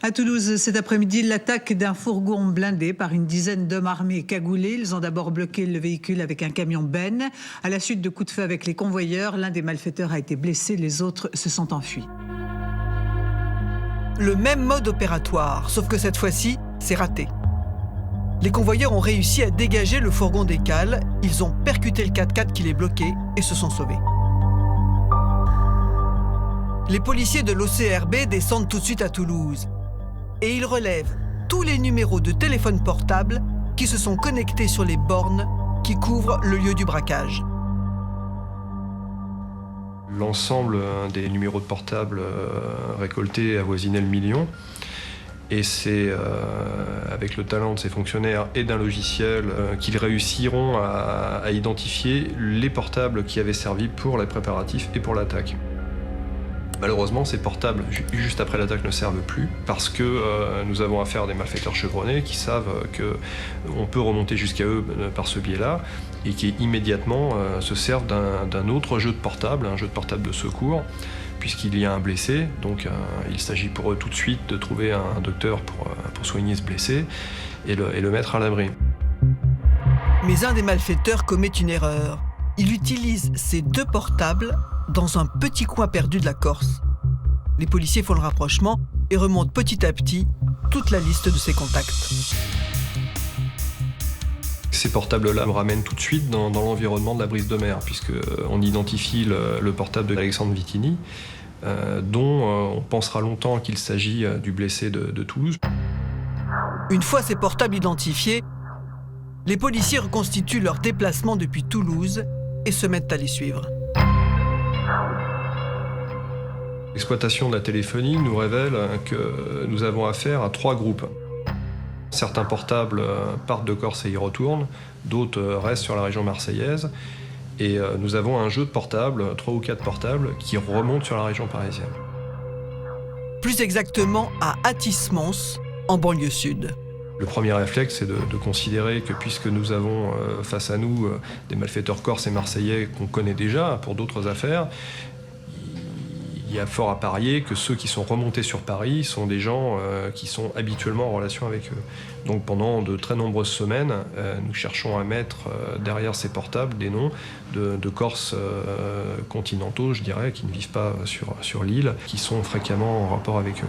À Toulouse, cet après-midi, l'attaque d'un fourgon blindé par une dizaine d'hommes armés cagoulés. Ils ont d'abord bloqué le véhicule avec un camion benne. À la suite de coups de feu avec les convoyeurs, l'un des malfaiteurs a été blessé, les autres se sont enfuis. Le même mode opératoire, sauf que cette fois-ci, c'est raté. Les convoyeurs ont réussi à dégager le fourgon des cales, ils ont percuté le 4x4 qui les bloquait et se sont sauvés. Les policiers de l'OCRB descendent tout de suite à Toulouse et ils relèvent tous les numéros de téléphone portable qui se sont connectés sur les bornes qui couvrent le lieu du braquage. L'ensemble des numéros de portable récoltés avoisinait le million. Et c'est avec le talent de ces fonctionnaires et d'un logiciel qu'ils réussiront à identifier les portables qui avaient servi pour les préparatifs et pour l'attaque. Malheureusement, ces portables, juste après l'attaque, ne servent plus parce que nous avons affaire à des malfaiteurs chevronnés qui savent qu'on peut remonter jusqu'à eux par ce biais-là et qui immédiatement se servent d'un autre jeu de portable, un jeu de portable de secours, puisqu'il y a un blessé. Donc il s'agit pour eux tout de suite de trouver un docteur pour soigner ce blessé et le mettre à l'abri. Mais un des malfaiteurs commet une erreur. Il utilise ces 2 portables dans un petit coin perdu de la Corse. Les policiers font le rapprochement et remontent petit à petit toute la liste de ses contacts. Ces portables-là me ramènent tout de suite dans l'environnement de la brise de mer, puisqu'on identifie le portable d'Alexandre Vitini, dont on pensera longtemps qu'il s'agit du blessé de Toulouse. Une fois ces portables identifiés, les policiers reconstituent leur déplacement depuis Toulouse et se mettent à les suivre. L'exploitation de la téléphonie nous révèle que nous avons affaire à 3 groupes. Certains portables partent de Corse et y retournent, d'autres restent sur la région marseillaise. Et nous avons un jeu de portables, 3 ou 4 portables, qui remontent sur la région parisienne. Plus exactement à Athis-Mons, en banlieue sud. Le premier réflexe, c'est de considérer que puisque nous avons face à nous des malfaiteurs corses et marseillais qu'on connaît déjà pour d'autres affaires, il y a fort à parier que ceux qui sont remontés sur Paris sont des gens qui sont habituellement en relation avec eux. Donc pendant de très nombreuses semaines, nous cherchons à mettre derrière ces portables des noms de Corses continentaux, je dirais, qui ne vivent pas sur l'île, qui sont fréquemment en rapport avec eux.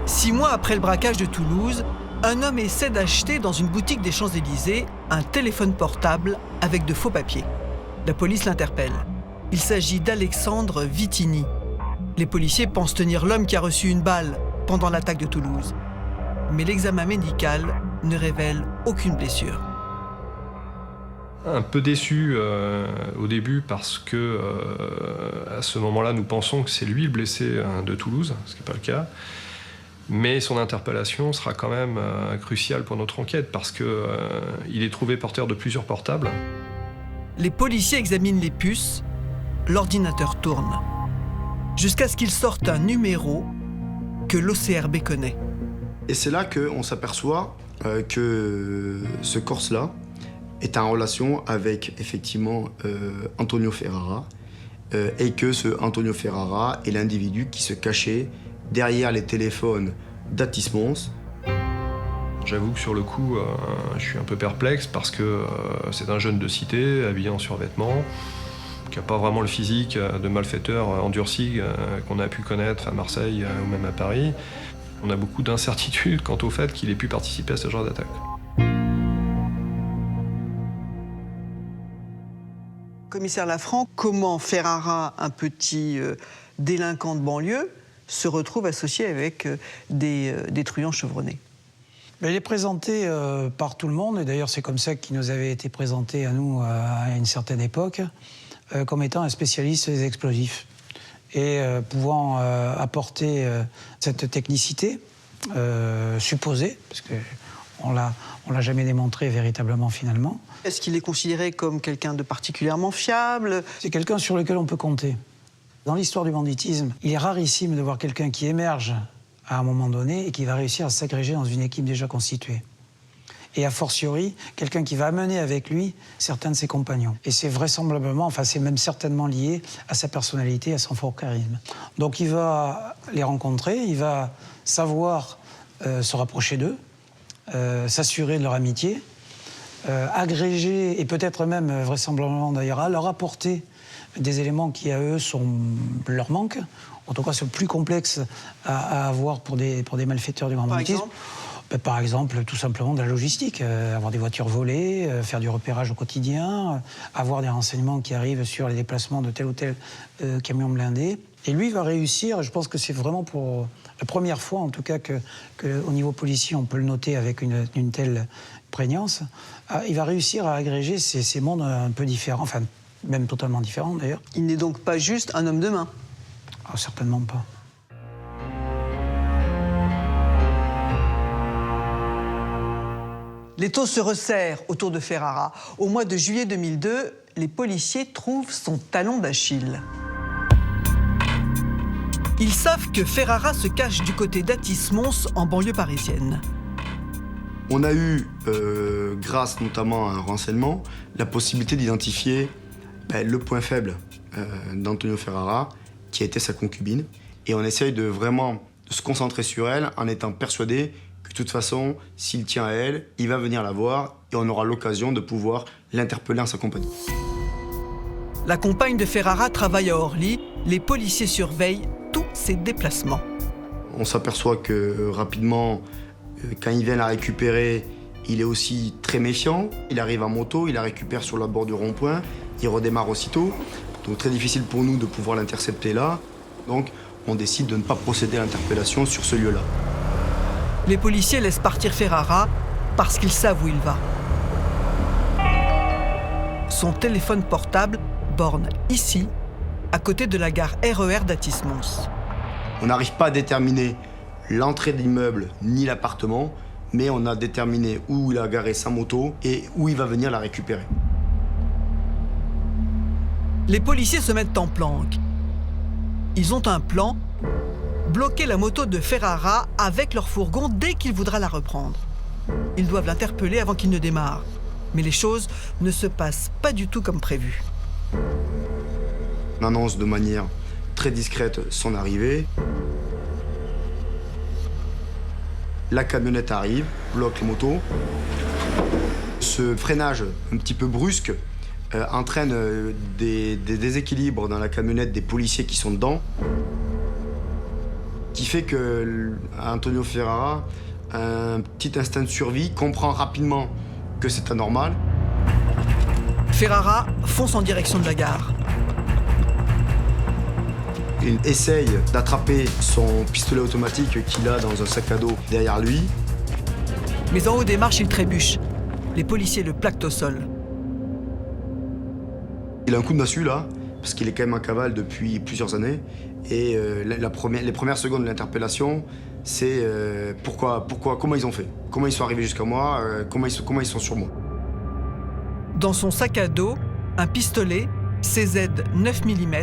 6 mois après le braquage de Toulouse, un homme essaie d'acheter dans une boutique des Champs-Élysées un téléphone portable avec de faux papiers. La police l'interpelle. Il s'agit d'Alexandre Vitini. Les policiers pensent tenir l'homme qui a reçu une balle pendant l'attaque de Toulouse. Mais l'examen médical ne révèle aucune blessure. Un peu déçu au début parce que à ce moment-là, nous pensons que c'est lui le blessé de Toulouse, ce qui n'est pas le cas. Mais son interpellation sera quand même cruciale pour notre enquête parce qu'il est trouvé porteur de plusieurs portables. Les policiers examinent les puces, l'ordinateur tourne, jusqu'à ce qu'il sorte un numéro que l'OCRB connaît. Et c'est là qu'on s'aperçoit que ce Corse-là est en relation avec, effectivement, Antonio Ferrara, et que ce Antonio Ferrara est l'individu qui se cachait derrière les téléphones d'Athis-Mons. J'avoue que sur le coup, je suis un peu perplexe parce que c'est un jeune de cité, habillé en survêtement, qui n'a pas vraiment le physique de malfaiteur endurci qu'on a pu connaître à Marseille ou même à Paris. On a beaucoup d'incertitudes quant au fait qu'il ait pu participer à ce genre d'attaque. Commissaire Lafranc, comment Ferrara, un petit délinquants de banlieue se retrouvent associés avec des truands chevronnés? Il est présenté par tout le monde, et d'ailleurs c'est comme ça qu'il nous avait été présenté à nous à une certaine époque, comme étant un spécialiste des explosifs. Et pouvant apporter cette technicité supposée, parce qu'on ne l'a jamais démontré véritablement finalement. Est-ce qu'il est considéré comme quelqu'un de particulièrement fiable? C'est quelqu'un sur lequel on peut compter. Dans l'histoire du banditisme, il est rarissime de voir quelqu'un qui émerge à un moment donné et qui va réussir à s'agréger dans une équipe déjà constituée. Et a fortiori, quelqu'un qui va amener avec lui certains de ses compagnons. Et c'est vraisemblablement, enfin c'est même certainement lié à sa personnalité, à son fort charisme. Donc il va les rencontrer, il va savoir se rapprocher d'eux, s'assurer de leur amitié, agréger et peut-être même vraisemblablement d'ailleurs leur apporter des éléments qui à eux leur manquent. En tout cas, c'est plus complexe à avoir pour des malfaiteurs du grand banditisme. Par exemple, tout simplement de la logistique, avoir des voitures volées, faire du repérage au quotidien, avoir des renseignements qui arrivent sur les déplacements de tel ou tel camion blindé. Et lui va réussir, je pense que c'est vraiment pour la première fois en tout cas qu'au niveau policier on peut le noter avec une telle prégnance, il va réussir à agréger ces mondes un peu différents, enfin même totalement différents d'ailleurs. Il n'est donc pas juste un homme de main? Ah, certainement pas. L'étau se resserre autour de Ferrara. Au mois de juillet 2002, les policiers trouvent son talon d'Achille. Ils savent que Ferrara se cache du côté d'Athis-Mons, en banlieue parisienne. On a eu, grâce notamment à un renseignement, la possibilité d'identifier le point faible d'Antonio Ferrara, qui a été sa concubine. Et on essaye de vraiment se concentrer sur elle en étant persuadé que de toute façon, s'il tient à elle, il va venir la voir et on aura l'occasion de pouvoir l'interpeller en sa compagnie. La compagne de Ferrara travaille à Orly. Les policiers surveillent tous ses déplacements. On s'aperçoit que rapidement, quand il vient la récupérer, il est aussi très méfiant. Il arrive en moto, il la récupère sur la bord du rond-point, il redémarre aussitôt. Donc très difficile pour nous de pouvoir l'intercepter là. Donc on décide de ne pas procéder à l'interpellation sur ce lieu-là. Les policiers laissent partir Ferrara parce qu'ils savent où il va. Son téléphone portable borne ici, à côté de la gare RER d'Athis-Mons. On n'arrive pas à déterminer l'entrée de l'immeuble ni l'appartement, mais on a déterminé où il a garé sa moto et où il va venir la récupérer. Les policiers se mettent en planque. Ils ont un plan: bloquer la moto de Ferrara avec leur fourgon dès qu'il voudra la reprendre. Ils doivent l'interpeller avant qu'il ne démarre. Mais les choses ne se passent pas du tout comme prévu. On annonce de manière très discrète son arrivée. La camionnette arrive, bloque la moto. Ce freinage un petit peu brusque entraîne des déséquilibres dans la camionnette des policiers qui sont dedans, qui fait que Antonio Ferrara, un petit instinct de survie, comprend rapidement que c'est anormal. Ferrara fonce en direction de la gare. Il essaye d'attraper son pistolet automatique qu'il a dans un sac à dos derrière lui. Mais en haut des marches, il trébuche. Les policiers le plaquent au sol. Il a un coup de massue là, parce qu'il est quand même en cavale depuis plusieurs années. Et les premières secondes de l'interpellation, c'est comment ils ont fait, comment ils sont arrivés jusqu'à moi, comment ils sont sur moi. Dans son sac à dos, un pistolet CZ 9 mm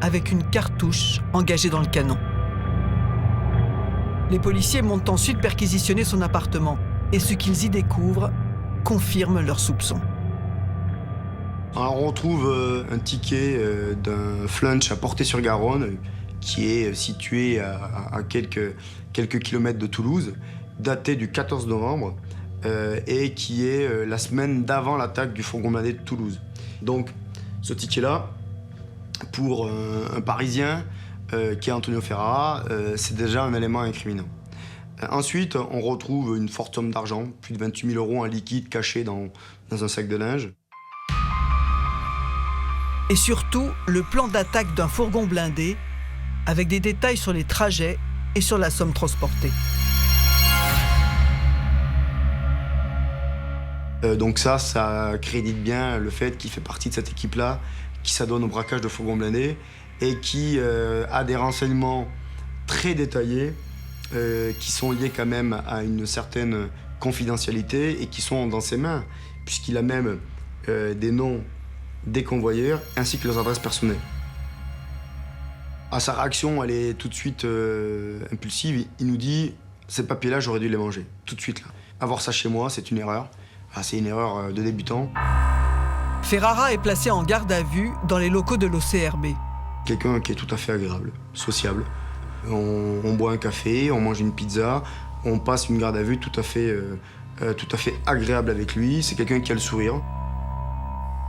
avec une cartouche engagée dans le canon. Les policiers montent ensuite perquisitionner son appartement et ce qu'ils y découvrent confirme leurs soupçons. Alors on retrouve un ticket d'un flunch à Portet-sur-Garonne qui est situé à quelques kilomètres de Toulouse, daté du 14 novembre et qui est la semaine d'avant l'attaque du fourgon blindé de Toulouse. Donc ce ticket-là, pour un Parisien qui est Antonio Ferrara, c'est déjà un élément incriminant. Ensuite, on retrouve une forte somme d'argent, plus de 28 000 € en liquide caché dans un sac de linge. Et surtout, le plan d'attaque d'un fourgon blindé avec des détails sur les trajets et sur la somme transportée. Donc ça crédite bien le fait qu'il fait partie de cette équipe-là, qui s'adonne au braquage de fourgons blindés et qui a des renseignements très détaillés qui sont liés quand même à une certaine confidentialité et qui sont dans ses mains, puisqu'il a même des noms des convoyeurs ainsi que leurs adresses personnelles. À sa réaction, elle est tout de suite impulsive. Il nous dit « ces papiers-là, j'aurais dû les manger, tout de suite. Là. Avoir ça chez moi, c'est une erreur. C'est une erreur de débutant. » Ferrara est placé en garde à vue dans les locaux de l'OCRB. Quelqu'un qui est tout à fait agréable, sociable. On boit un café, on mange une pizza, on passe une garde à vue tout à fait agréable avec lui. C'est quelqu'un qui a le sourire.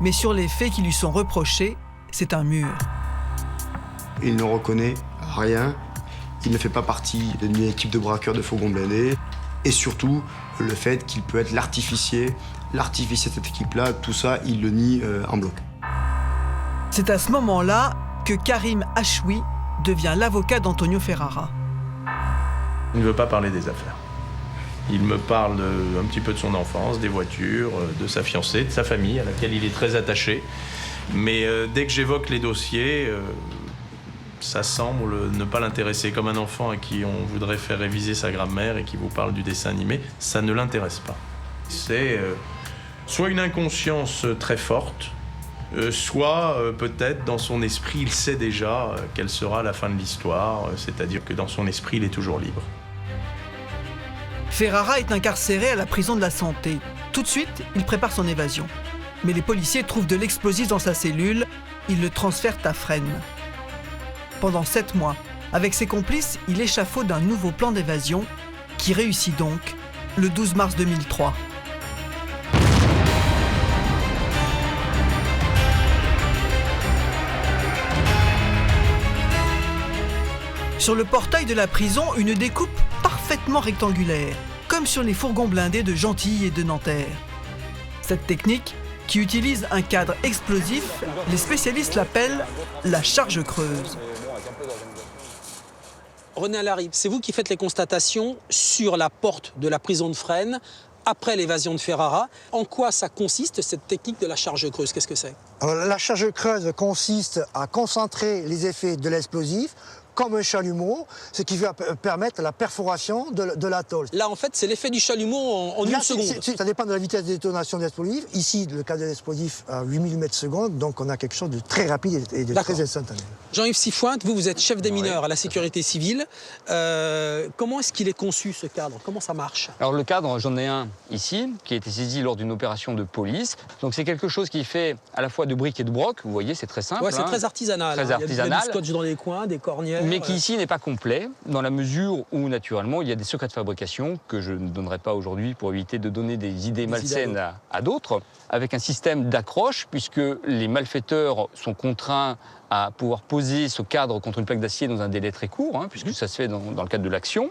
Mais sur les faits qui lui sont reprochés, c'est un mur. Il ne reconnaît rien. Il ne fait pas partie d'une équipe de braqueurs de fourgons blindés. Et surtout, le fait qu'il peut être l'artificier de cette équipe-là, tout ça, il le nie en bloc. C'est à ce moment-là que Karim Achoui devient l'avocat d'Antonio Ferrara. Il ne veut pas parler des affaires. Il me parle un petit peu de son enfance, des voitures, de sa fiancée, de sa famille, à laquelle il est très attaché. Mais dès que j'évoque les dossiers, ça semble ne pas l'intéresser. Comme un enfant à qui on voudrait faire réviser sa grammaire et qui vous parle du dessin animé, ça ne l'intéresse pas. C'est soit une inconscience très forte, soit peut-être dans son esprit, il sait déjà quelle sera la fin de l'histoire, c'est-à-dire que dans son esprit, il est toujours libre. Ferrara est incarcéré à la prison de la Santé. Tout de suite, il prépare son évasion. Mais les policiers trouvent de l'explosif dans sa cellule. Ils le transfèrent à Fresnes. Pendant 7 mois, avec ses complices, il échafaude un nouveau plan d'évasion qui réussit donc le 12 mars 2003. Sur le portail de la prison, une découpe parfaitement rectangulaire, comme sur les fourgons blindés de Gentilly et de Nanterre. Cette technique, qui utilise un cadre explosif, les spécialistes l'appellent la charge creuse. René Alary, c'est vous qui faites les constatations sur la porte de la prison de Fresnes après l'évasion de Ferrara. En quoi ça consiste, cette technique de la charge creuse? Qu'est-ce que c'est? La charge creuse consiste à concentrer les effets de l'explosif comme un chalumeau, ce qui va permettre la perforation de la tôle. Là, en fait, c'est l'effet du chalumeau en une seconde. Ça dépend de la vitesse de détonation de l'explosif. Ici, le cas de l'explosif à 8000 mètres/seconde, donc on a quelque chose de très rapide et de très instantané. Jean-Yves Sifointe, vous êtes chef des mineurs à la sécurité civile. Comment est-ce qu'il est conçu, ce cadre? Comment ça marche? Alors le cadre, j'en ai un ici, qui a été saisi lors d'une opération de police. Donc c'est quelque chose qui fait à la fois de briques et de broc. Vous voyez, c'est très simple. Ouais, c'est très artisanal. Très artisanal. Il y a du scotch dans les coins, des cornières. Mais qui ici n'est pas complet, dans la mesure où, naturellement, il y a des secrets de fabrication que je ne donnerai pas aujourd'hui pour éviter de donner des idées malsaines à d'autres, avec un système d'accroche, puisque les malfaiteurs sont contraints à pouvoir poser ce cadre contre une plaque d'acier dans un délai très court, puisque ça se fait dans le cadre de l'action.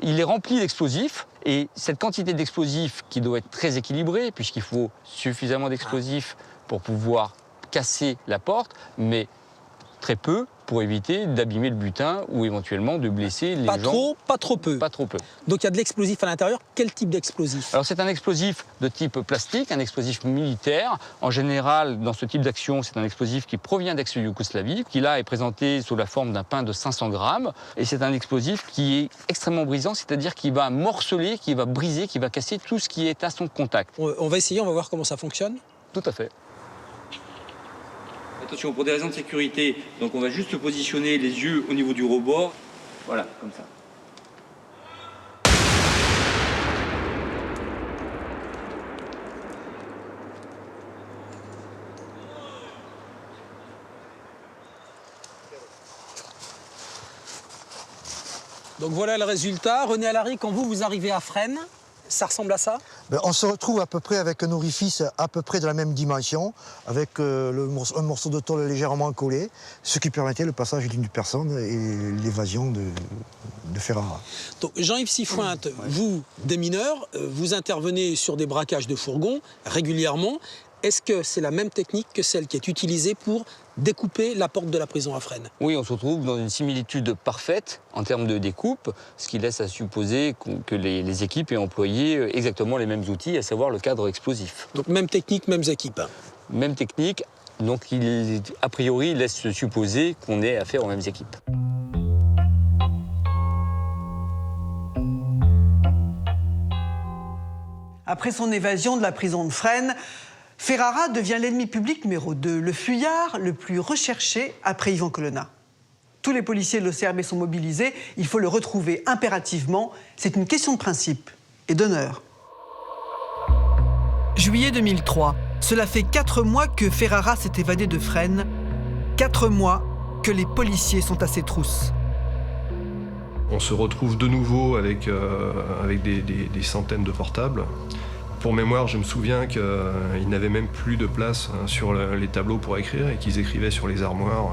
Il est rempli d'explosifs, et cette quantité d'explosifs qui doit être très équilibrée, puisqu'il faut suffisamment d'explosifs pour pouvoir casser la porte, mais très peu pour éviter d'abîmer le butin ou éventuellement de blesser les gens. Pas trop peu. Pas trop peu. Donc il y a de l'explosif à l'intérieur. Quel type d'explosif? Alors c'est un explosif de type plastique, un explosif militaire. En général, dans ce type d'action, c'est un explosif qui provient d'ex-Yougoslavie, qui là est présenté sous la forme d'un pain de 500 grammes. Et c'est un explosif qui est extrêmement brisant, c'est-à-dire qui va morceler, qui va briser, qui va casser tout ce qui est à son contact. On va essayer, on va voir comment ça fonctionne. Tout à fait. Attention, pour des raisons de sécurité, donc on va juste positionner les yeux au niveau du rebord. Voilà, comme ça. Donc voilà le résultat. René Alary, quand vous arrivez à Fresnes, ça ressemble à ça? On se retrouve à peu près avec un orifice à peu près de la même dimension, avec un morceau de tôle légèrement collé, ce qui permettait le passage d'une personne et l'évasion de Ferrara. Donc Jean-Yves Sifointe, vous, des mineurs, vous intervenez sur des braquages de fourgons régulièrement. Est-ce que c'est la même technique que celle qui est utilisée pour découper la porte de la prison à Fresnes. Oui, on se retrouve dans une similitude parfaite en termes de découpe, ce qui laisse à supposer que les équipes aient employé exactement les mêmes outils, à savoir le cadre explosif. Donc même technique, mêmes équipes. Même technique, donc a priori, il laisse supposer qu'on ait affaire aux mêmes équipes. Après son évasion de la prison de Fresnes, Ferrara devient l'ennemi public numéro 2, le fuyard le plus recherché après Yvan Colonna. Tous les policiers de l'OCRB sont mobilisés, il faut le retrouver impérativement. C'est une question de principe et d'honneur. Juillet 2003, cela fait 4 mois que Ferrara s'est évadé de Fresnes, 4 mois que les policiers sont à ses trousses. On se retrouve de nouveau avec des centaines de portables. Pour mémoire, je me souviens qu'ils n'avaient même plus de place sur les tableaux pour écrire et qu'ils écrivaient sur les armoires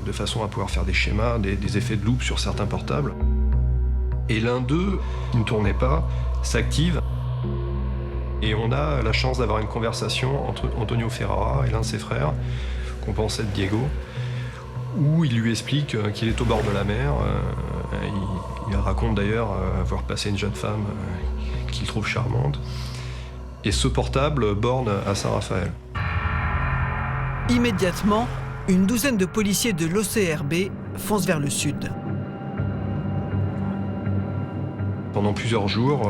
de façon à pouvoir faire des schémas, des effets de loupe sur certains portables. Et l'un d'eux, qui ne tournait pas, s'active. Et on a la chance d'avoir une conversation entre Antonio Ferrara et l'un de ses frères, qu'on pensait être Diego, où il lui explique qu'il est au bord de la mer. Il raconte d'ailleurs avoir passé une jeune femme qu'il trouve charmante. Et ce portable borne à Saint-Raphaël. Immédiatement, une douzaine de policiers de l'OCRB foncent vers le sud. Pendant plusieurs jours,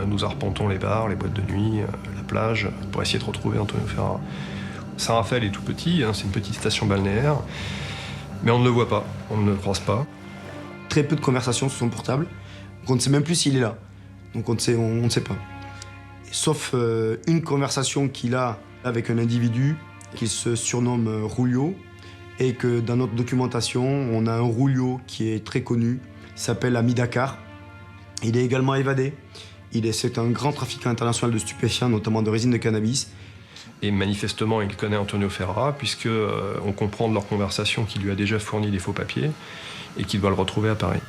nous arpentons les bars, les boîtes de nuit, la plage, pour essayer de retrouver Antonio Ferrara. Saint-Raphaël est tout petit, c'est une petite station balnéaire, mais on ne le voit pas, on ne le croise pas. Très peu de conversations sur son portable, donc on ne sait même plus s'il est là. Donc on ne sait pas. Sauf une conversation qu'il a avec un individu qui se surnomme Rulio, et que dans notre documentation, on a un Rulio qui est très connu, il s'appelle Ami Dakar. Il est également évadé. C'est un grand trafiquant international de stupéfiants, notamment de résine de cannabis. Et manifestement, il connaît Antonio Ferrara, puisqu'on comprend de leur conversation qu'il lui a déjà fourni des faux papiers et qu'il doit le retrouver à Paris.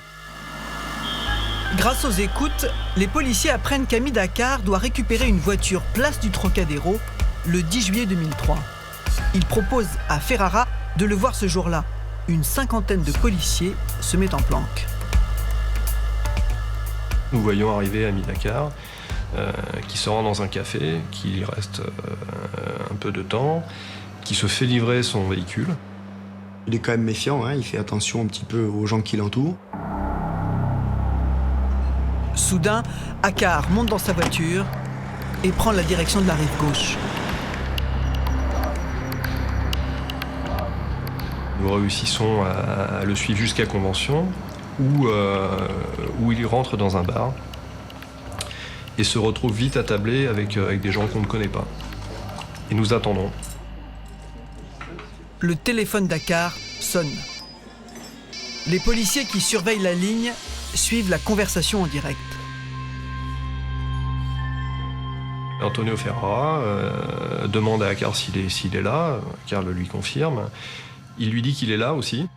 Grâce aux écoutes, les policiers apprennent qu'Ami Dakar doit récupérer une voiture place du Trocadéro le 10 juillet 2003. Ils proposent à Ferrara de le voir ce jour-là. Une cinquantaine de policiers se met en planque. Nous voyons arriver Ami Dakar, qui se rend dans un café, qui y reste un peu de temps, qui se fait livrer son véhicule. Il est quand même méfiant, il fait attention un petit peu aux gens qui l'entourent. Soudain, Dakar monte dans sa voiture et prend la direction de la rive gauche. Nous réussissons à le suivre jusqu'à Convention, où il rentre dans un bar et se retrouve vite attablé avec des gens qu'on ne connaît pas. Et nous attendons. Le téléphone Dakar sonne. Les policiers qui surveillent la ligne suivent la conversation en direct. Antonio Ferrara demande à Dakar s'il est là. Dakar le lui confirme. Il lui dit qu'il est là aussi.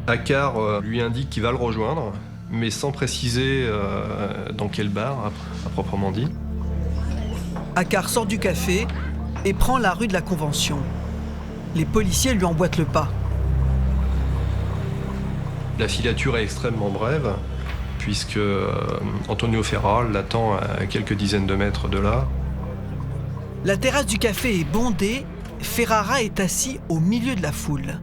Dakar lui indique qu'il va le rejoindre, mais sans préciser dans quel bar, à proprement dit. Dakar sort du café et prend la rue de la Convention. Les policiers lui emboîtent le pas. La filature est extrêmement brève, puisque Antonio Ferrara l'attend à quelques dizaines de mètres de là. La terrasse du café est bondée. Ferrara est assis au milieu de la foule.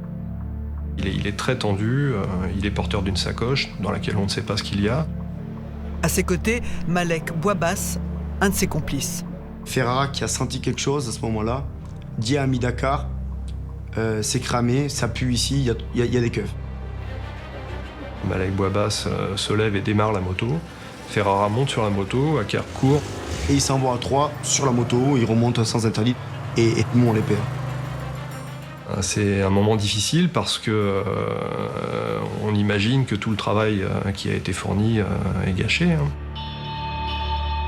Il est très tendu, il est porteur d'une sacoche dans laquelle on ne sait pas ce qu'il y a. À ses côtés, Malek Bouabass, un de ses complices. Ferrara, qui a senti quelque chose à ce moment-là, dit à Ami Dakar, c'est cramé, ça pue ici, il y a des keufs. Malek Bouabass se lève et démarre la moto. Ferrara monte sur la moto, Dakar court. Et ils s'envoient à 3 sur la moto, ils remontent sans interdit et tout le monde les perd. C'est un moment difficile parce que on imagine que tout le travail qui a été fourni est gâché.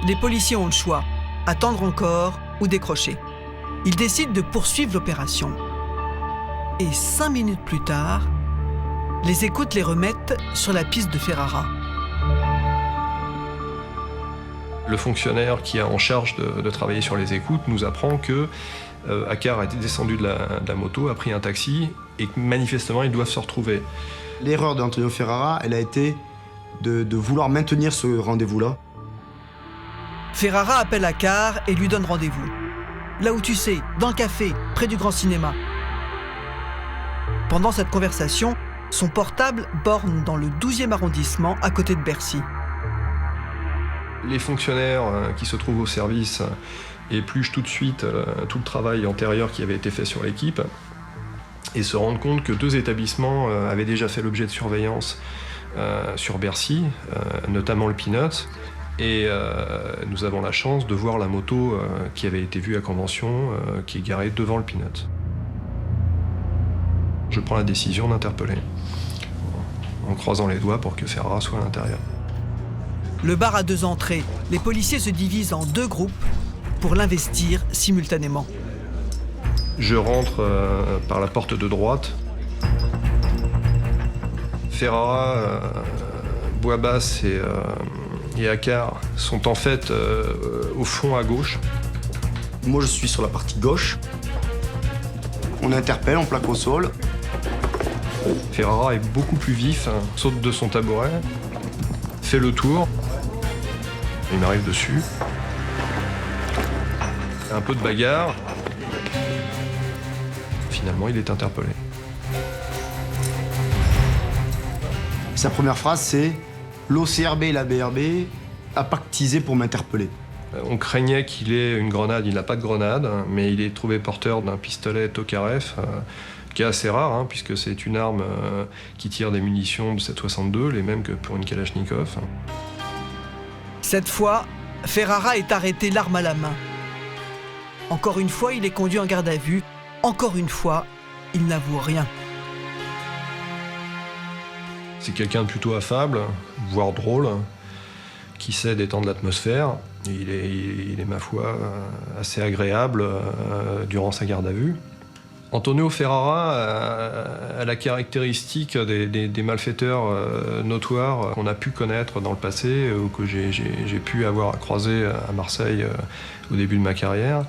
Les policiers ont le choix, attendre encore ou décrocher. Ils décident de poursuivre l'opération. Et 5 minutes plus tard, les écoutes les remettent sur la piste de Ferrara. Le fonctionnaire qui est en charge de travailler sur les écoutes nous apprend que Accart a été descendu de la moto, a pris un taxi, et manifestement, ils doivent se retrouver. L'erreur d'Antonio Ferrara, elle a été de vouloir maintenir ce rendez-vous-là. Ferrara appelle Accart et lui donne rendez-vous. Là où tu sais, dans le café, près du grand cinéma. Pendant cette conversation, son portable borne dans le 12e arrondissement, à côté de Bercy. Les fonctionnaires qui se trouvent au service épluchent tout de suite tout le travail antérieur qui avait été fait sur l'équipe et se rendent compte que 2 établissements avaient déjà fait l'objet de surveillance sur Bercy, notamment le Peanuts. Et nous avons la chance de voir la moto qui avait été vue à Convention, qui est garée devant le Peanuts. Je prends la décision d'interpeller, en croisant les doigts pour que Ferrara soit à l'intérieur. Le bar a 2 entrées. Les policiers se divisent en 2 groupes pour l'investir simultanément. Je rentre par la porte de droite. Ferrara, Boisbasse et Accart sont en fait au fond à gauche. Moi, je suis sur la partie gauche. On interpelle, on plaque au sol. Ferrara est beaucoup plus vif, saute de son tabouret, fait le tour. Il m'arrive dessus. Un peu de bagarre. Finalement, il est interpellé. Sa première phrase, c'est « l'OCRB et la BRB a pactisé pour m'interpeller ». On craignait qu'il ait une grenade, il n'a pas de grenade, mais il est trouvé porteur d'un pistolet Tokarev, qui est assez rare, puisque c'est une arme qui tire des munitions de 7,62, les mêmes que pour une Kalachnikov. Cette fois, Ferrara est arrêté l'arme à la main. Encore une fois, il est conduit en garde à vue. Encore une fois, il n'avoue rien. C'est quelqu'un de plutôt affable, voire drôle, qui sait détendre l'atmosphère. Il est, ma foi, assez agréable durant sa garde à vue. Antonio Ferrara a la caractéristique des malfaiteurs notoires qu'on a pu connaître dans le passé ou que j'ai pu avoir croisé à Marseille au début de ma carrière.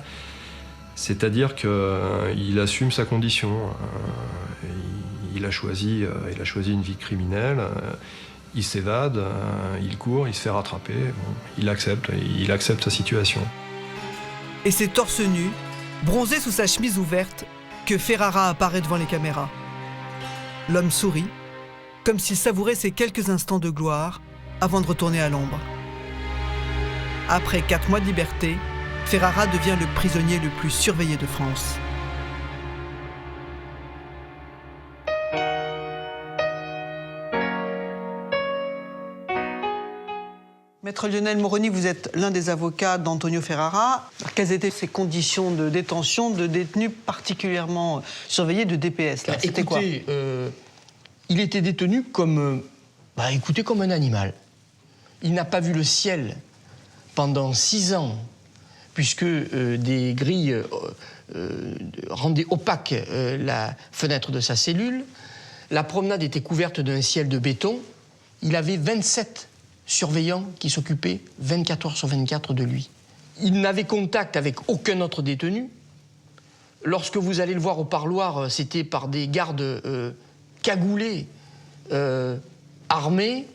C'est-à-dire qu'il assume sa condition. Il a choisi une vie criminelle. Il s'évade, il court, il se fait rattraper. Il accepte sa situation. Et c'est torse nu, bronzé sous sa chemise ouverte, que Ferrara apparaît devant les caméras. L'homme sourit, comme s'il savourait ces quelques instants de gloire avant de retourner à l'ombre. Après 4 mois de liberté, Ferrara devient le prisonnier le plus surveillé de France. Maître Lionel Moroni, vous êtes l'un des avocats d'Antonio Ferrara. Quelles étaient ses conditions de détention de détenus particulièrement surveillés de DPS là? C'était quoi? Il était détenu comme un animal. Il n'a pas vu le ciel pendant 6 ans, puisque des grilles rendaient opaque la fenêtre de sa cellule. La promenade était couverte d'un ciel de béton. Il avait 27 surveillants qui s'occupaient 24 heures sur 24 de lui. Il n'avait contact avec aucun autre détenu. Lorsque vous allez le voir au parloir, c'était par des gardes cagoulés, armés.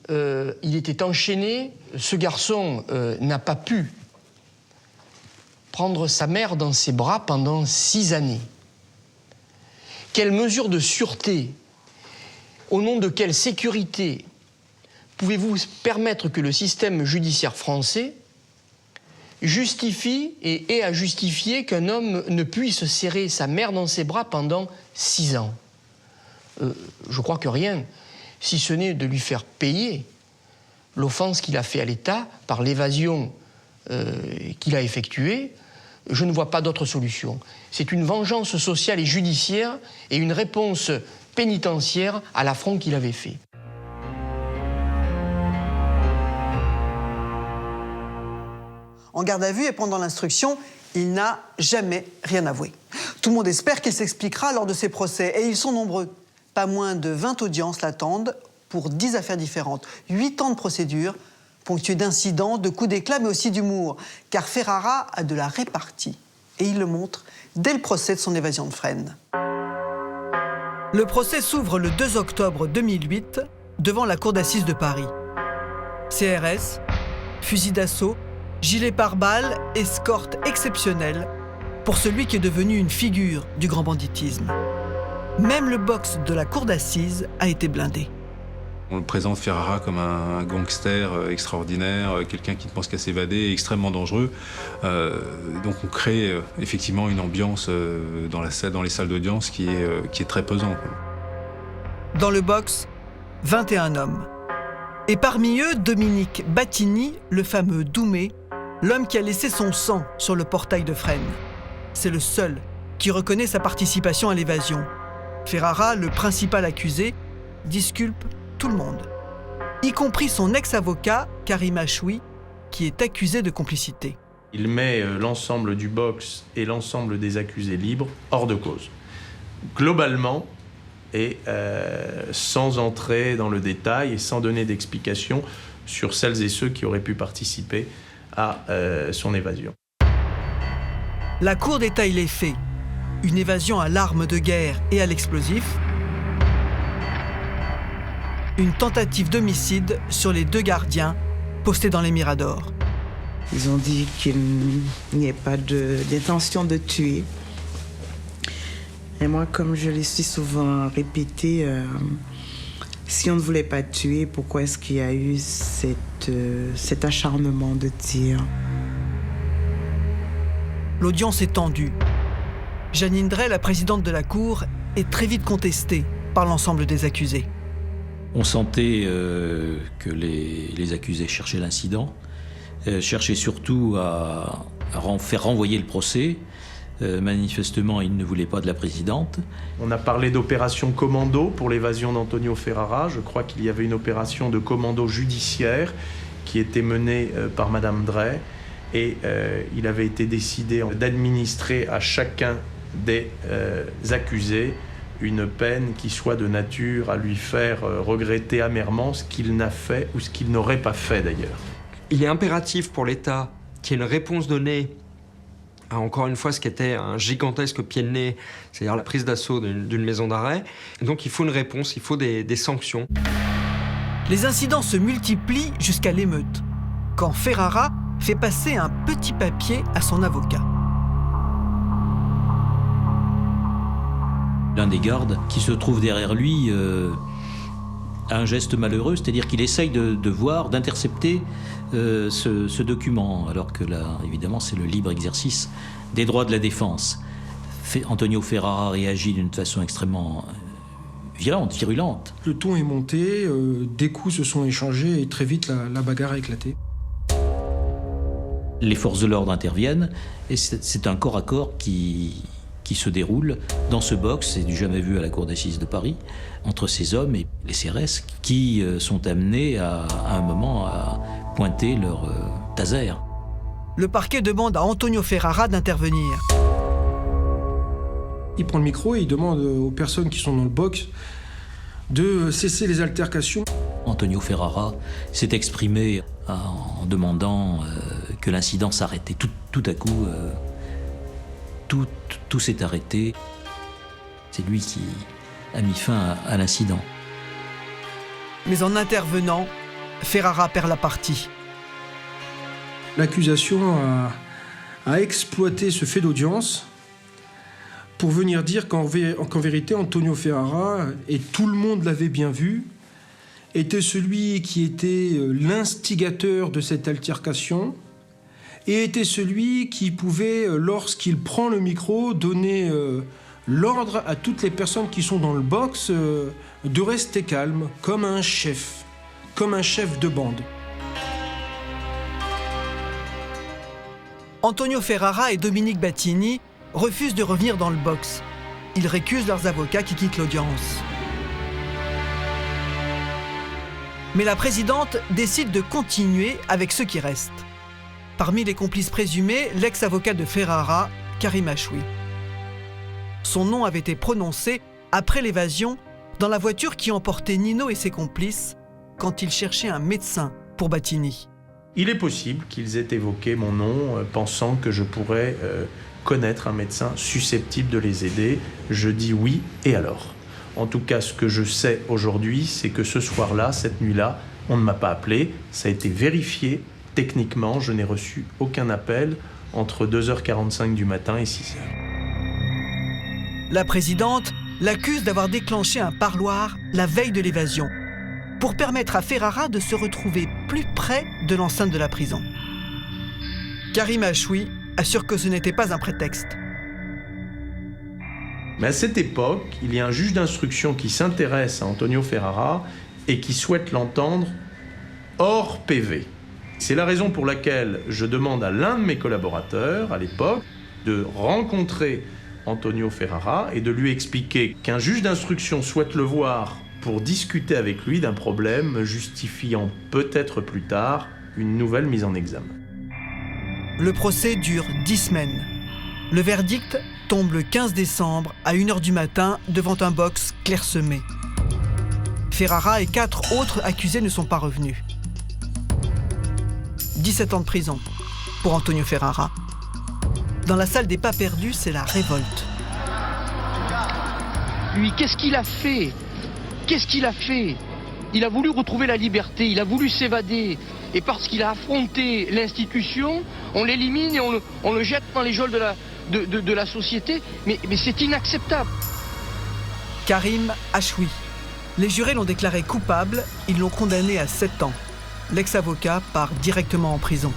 Il était enchaîné. Ce garçon n'a pas pu prendre sa mère dans ses bras pendant 6 années. Quelle mesure de sûreté, au nom de quelle sécurité pouvez-vous permettre que le système judiciaire français justifie et ait à justifier qu'un homme ne puisse serrer sa mère dans ses bras pendant 6 ans? Je crois que rien, si ce n'est de lui faire payer l'offense qu'il a fait à l'État par l'évasion qu'il a effectuée. Je ne vois pas d'autre solution. C'est une vengeance sociale et judiciaire et une réponse pénitentiaire à l'affront qu'il avait fait. En garde à vue et pendant l'instruction, il n'a jamais rien avoué. Tout le monde espère qu'il s'expliquera lors de ses procès, et ils sont nombreux. Pas moins de 20 audiences l'attendent pour 10 affaires différentes. 8 ans de procédure, ponctués d'incidents, de coups d'éclat, mais aussi d'humour. Car Ferrara a de la répartie. Et il le montre dès le procès de son évasion de Fresnes. Le procès s'ouvre le 2 octobre 2008 devant la cour d'assises de Paris. CRS, fusil d'assaut, gilet pare-balles, escorte exceptionnelle pour celui qui est devenu une figure du grand banditisme. Même le box de la cour d'assises a été blindé. On le présente Ferrara comme un gangster extraordinaire, quelqu'un qui ne pense qu'à s'évader, extrêmement dangereux. Donc on crée effectivement une ambiance dans les salles d'audience qui est très pesante. Dans le box, 21 hommes. Et parmi eux, Dominique Battini, le fameux Doumé, l'homme qui a laissé son sang sur le portail de Fresnes. C'est le seul qui reconnaît sa participation à l'évasion. Ferrara, le principal accusé, disculpe tout le monde, y compris son ex-avocat, Karim Achoui, qui est accusé de complicité. Il met l'ensemble du box et l'ensemble des accusés libres hors de cause. Globalement, et sans entrer dans le détail et sans donner d'explication sur celles et ceux qui auraient pu participer à son évasion. La Cour détaille les faits. Une évasion à l'arme de guerre et à l'explosif. Une tentative d'homicide sur les 2 gardiens postés dans les miradors. Ils ont dit qu'il n'y ait pas d'intention de tuer. Et moi, comme je l'ai si souvent répété, si on ne voulait pas tuer, pourquoi est-ce qu'il y a eu cet acharnement de tir? L'audience est tendue. Jeannine Drey, la présidente de la Cour, est très vite contestée par l'ensemble des accusés. On sentait que les accusés cherchaient l'incident, cherchaient surtout à faire renvoyer le procès. Manifestement, ils ne voulaient pas de la présidente. On a parlé d'opération commando pour l'évasion d'Antonio Ferrara. Je crois qu'il y avait une opération de commando judiciaire qui était menée par Madame Drey. Et il avait été décidé d'administrer à chacun des accusés une peine qui soit de nature à lui faire regretter amèrement ce qu'il n'a fait ou ce qu'il n'aurait pas fait d'ailleurs. Il est impératif pour l'État qu'il y ait une réponse donnée à, encore une fois, ce qui était un gigantesque pied de nez, c'est-à-dire la prise d'assaut d'une maison d'arrêt. Donc il faut une réponse, il faut des sanctions. Les incidents se multiplient jusqu'à l'émeute, quand Ferrara fait passer un petit papier à son avocat. L'un des gardes qui se trouve derrière lui a un geste malheureux, c'est-à-dire qu'il essaye de voir, d'intercepter ce document, alors que là, évidemment, c'est le libre exercice des droits de la défense. Antonio Ferrara réagit d'une façon extrêmement virulente. Le ton est monté, des coups se sont échangés et très vite la bagarre a éclaté. Les forces de l'ordre interviennent et c'est un corps à corps qui se déroule dans ce box, c'est du jamais vu à la cour d'assises de Paris, entre ces hommes et les CRS qui sont amenés à un moment à pointer leur taser. Le parquet demande à Antonio Ferrara d'intervenir. Il prend le micro et il demande aux personnes qui sont dans le box de cesser les altercations. Antonio Ferrara s'est exprimé en demandant que l'incident s'arrête. Et tout à coup, tout s'est arrêté. C'est lui qui a mis fin à l'incident. Mais en intervenant, Ferrara perd la partie. L'accusation a exploité ce fait d'audience pour venir dire qu'en vérité, Antonio Ferrara, et tout le monde l'avait bien vu, était celui qui était l'instigateur de cette altercation et était celui qui pouvait, lorsqu'il prend le micro, donner l'ordre à toutes les personnes qui sont dans le box de rester calmes, comme un chef de bande. Antonio Ferrara et Dominique Battini refusent de revenir dans le box. Ils récusent leurs avocats qui quittent l'audience. Mais la présidente décide de continuer avec ceux qui restent. Parmi les complices présumés, l'ex-avocat de Ferrara, Karim Achoui. Son nom avait été prononcé après l'évasion dans la voiture qui emportait Nino et ses complices quand ils cherchaient un médecin pour Battini. Il est possible qu'ils aient évoqué mon nom, pensant que je pourrais connaître un médecin susceptible de les aider. Je dis oui, et alors ? En tout cas, ce que je sais aujourd'hui, c'est que ce soir-là, cette nuit-là, on ne m'a pas appelé. Ça a été vérifié techniquement. Je n'ai reçu aucun appel entre 2h45 du matin et 6h. La présidente l'accuse d'avoir déclenché un parloir la veille de l'évasion pour permettre à Ferrara de se retrouver plus près de l'enceinte de la prison. Karim Achoui assure que ce n'était pas un prétexte. Mais à cette époque, il y a un juge d'instruction qui s'intéresse à Antonio Ferrara et qui souhaite l'entendre hors PV. C'est la raison pour laquelle je demande à l'un de mes collaborateurs, à l'époque, de rencontrer Antonio Ferrara et de lui expliquer qu'un juge d'instruction souhaite le voir pour discuter avec lui d'un problème justifiant peut-être plus tard une nouvelle mise en examen. Le procès dure 10 semaines. Le verdict tombe le 15 décembre à 1h du matin devant un box clairsemé. Ferrara et 4 autres accusés ne sont pas revenus. 17 ans de prison pour Antonio Ferrara. Dans la salle des pas perdus, c'est la révolte. Lui, qu'est-ce qu'il a fait? Qu'est-ce qu'il a fait? Il a voulu retrouver la liberté, il a voulu s'évader. Et parce qu'il a affronté l'institution, on l'élimine et on le jette dans les geôles de la société. Mais c'est inacceptable. Karim Achoui. Les jurés l'ont déclaré coupable, ils l'ont condamné à 7 ans. L'ex-avocat part directement en prison.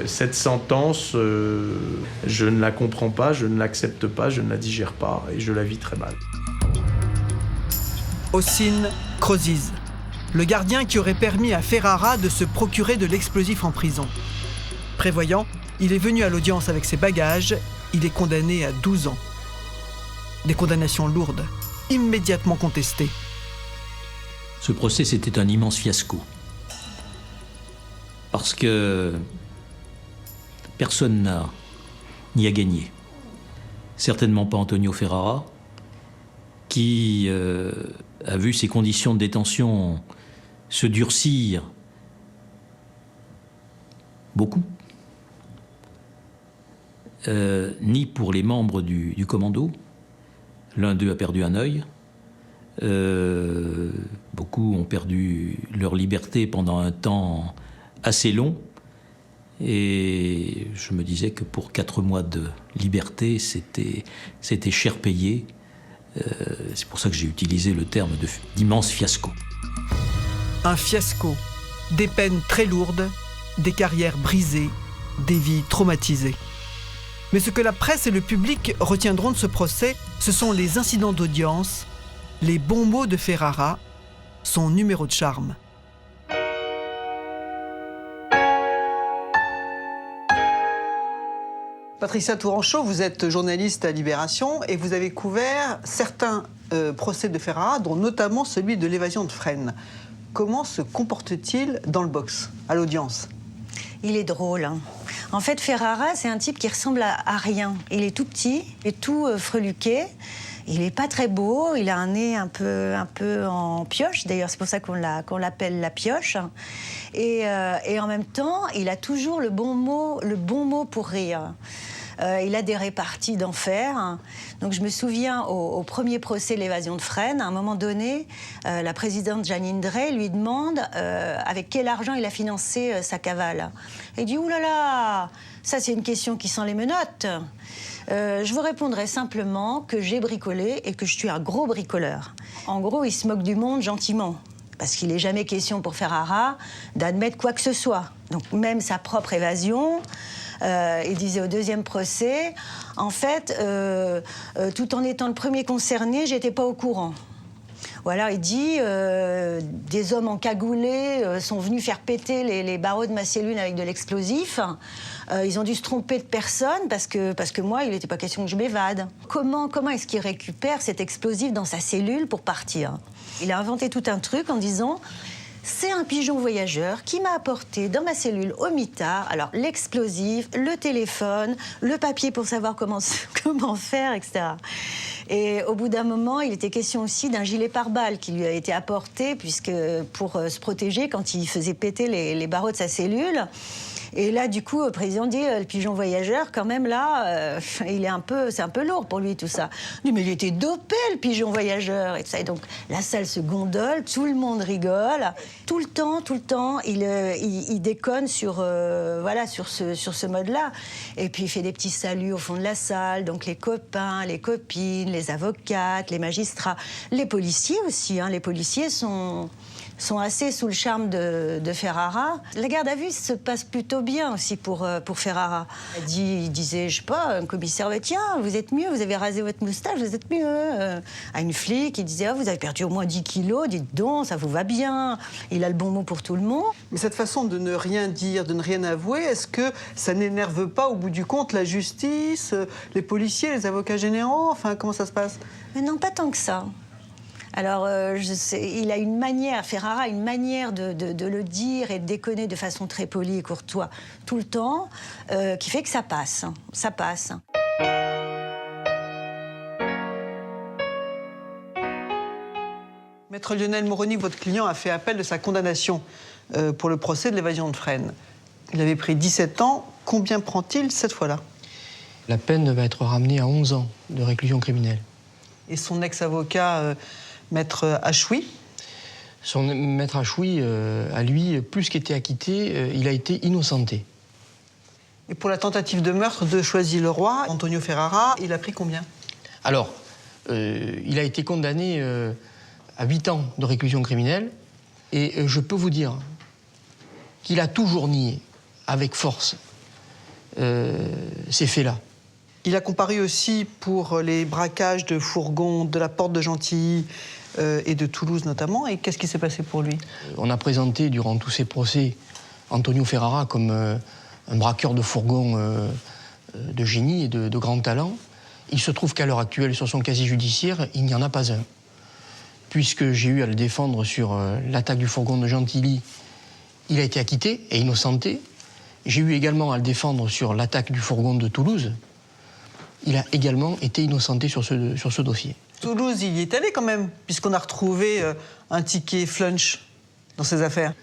Cette sentence, je ne la comprends pas, je ne l'accepte pas, je ne la digère pas et je la vis très mal. Ossine Croziz, le gardien qui aurait permis à Ferrara de se procurer de l'explosif en prison. Prévoyant, il est venu à l'audience avec ses bagages, il est condamné à 12 ans. Des condamnations lourdes, immédiatement contestées. Ce procès, c'était un immense fiasco. Parce que personne n'y a gagné. Certainement pas Antonio Ferrara, qui a vu ses conditions de détention se durcir beaucoup. Ni pour les membres du commando. L'un d'eux a perdu un œil. Beaucoup ont perdu leur liberté pendant un temps assez long. Et je me disais que pour 4 mois de liberté, c'était cher payé. C'est pour ça que j'ai utilisé le terme d'immense fiasco. Un fiasco, des peines très lourdes, des carrières brisées, des vies traumatisées. Mais ce que la presse et le public retiendront de ce procès, ce sont les incidents d'audience, les bons mots de Ferrara, son numéro de charme. Patricia Touranchot, vous êtes journaliste à Libération et vous avez couvert certains procès de Ferrara, dont notamment celui de l'évasion de Fresnes. Comment se comporte-t-il dans le box, à l'audience? Il est drôle. Hein. En fait, Ferrara, c'est un type qui ressemble à rien. Il est tout petit, il est tout freluqué. Il n'est pas très beau, il a un nez un peu en pioche, d'ailleurs c'est pour ça qu'on l'appelle la pioche. Et en même temps, il a toujours le bon mot pour rire. Il a des réparties d'enfer. Donc je me souviens au premier procès l'évasion de Fresnes, à un moment donné, la présidente Jeanine Drey lui demande avec quel argent il a financé sa cavale. Il dit « Ouh là là, ça c'est une question qui sent les menottes ». Je vous répondrai simplement que j'ai bricolé et que je suis un gros bricoleur. En gros, il se moque du monde gentiment, parce qu'il n'est jamais question pour Ferrara d'admettre quoi que ce soit. Donc même sa propre évasion, il disait au deuxième procès, en fait, tout en étant le premier concerné, j'étais pas au courant. Voilà, il dit, des hommes encagoulés sont venus faire péter les barreaux de ma cellule avec de l'explosif. Ils ont dû se tromper de personne parce que moi, il n'était pas question que je m'évade. Comment est-ce qu'il récupère cet explosif dans sa cellule pour partir? Il a inventé tout un truc en disant, c'est un pigeon voyageur qui m'a apporté dans ma cellule au mitard, alors l'explosif, le téléphone, le papier pour savoir comment faire, etc. Et au bout d'un moment, il était question aussi d'un gilet pare-balles qui lui a été apporté pour se protéger quand il faisait péter les barreaux de sa cellule. Et là, du coup, le président dit, le pigeon voyageur, quand même, là, c'est un peu lourd pour lui, tout ça. Il dit, mais il était dopé, le pigeon voyageur, et tout ça. Et donc, la salle se gondole, tout le monde rigole. Tout le temps, il déconne sur ce mode-là. Et puis, il fait des petits saluts au fond de la salle. Donc, les copains, les copines, les avocates, les magistrats, les policiers aussi. Les policiers sont assez sous le charme de Ferrara. La garde à vue se passe plutôt bien aussi pour Ferrara. Il disait, je sais pas, un commissaire, tiens, vous êtes mieux, vous avez rasé votre moustache, vous êtes mieux. À une flic, il disait, vous avez perdu au moins 10 kilos, dites donc, ça vous va bien. Il a le bon mot pour tout le monde. Mais cette façon de ne rien dire, de ne rien avouer, est-ce que ça n'énerve pas au bout du compte la justice, les policiers, les avocats généraux? Enfin, comment ça se passe? Mais non, pas tant que ça. Alors, il a une manière, Ferrara a une manière de le dire et de déconner de façon très polie et courtoise tout le temps, qui fait que ça passe. Ça passe. Maître Lionel Moroni, votre client a fait appel de sa condamnation pour le procès de l'évasion de Fresnes. Il avait pris 17 ans. Combien prend-il cette fois-là? La peine va être ramenée à 11 ans de réclusion criminelle. Et son ex-avocat, Maître Achoui? Son Maître Achoui, à lui, plus qu'était acquitté, il a été innocenté. Et pour la tentative de meurtre de Choisy-le-Roi, Antonio Ferrara, il a pris combien? Alors, il a été condamné à 8 ans de réclusion criminelle. Et je peux vous dire qu'il a toujours nié, avec force, ces faits-là. Il a comparu aussi pour les braquages de fourgons de la Porte de Gentilly et de Toulouse notamment. Et qu'est-ce qui s'est passé pour lui? On a présenté durant tous ces procès Antonio Ferrara comme un braqueur de fourgons de génie et de grand talent. Il se trouve qu'à l'heure actuelle, sur son casier judiciaire, il n'y en a pas un. Puisque j'ai eu à le défendre sur l'attaque du fourgon de Gentilly, il a été acquitté et innocenté. J'ai eu également à le défendre sur l'attaque du fourgon de Toulouse. Il a également été innocenté sur ce dossier. Toulouse, il y est allé quand même, puisqu'on a retrouvé un ticket flunch dans ses affaires.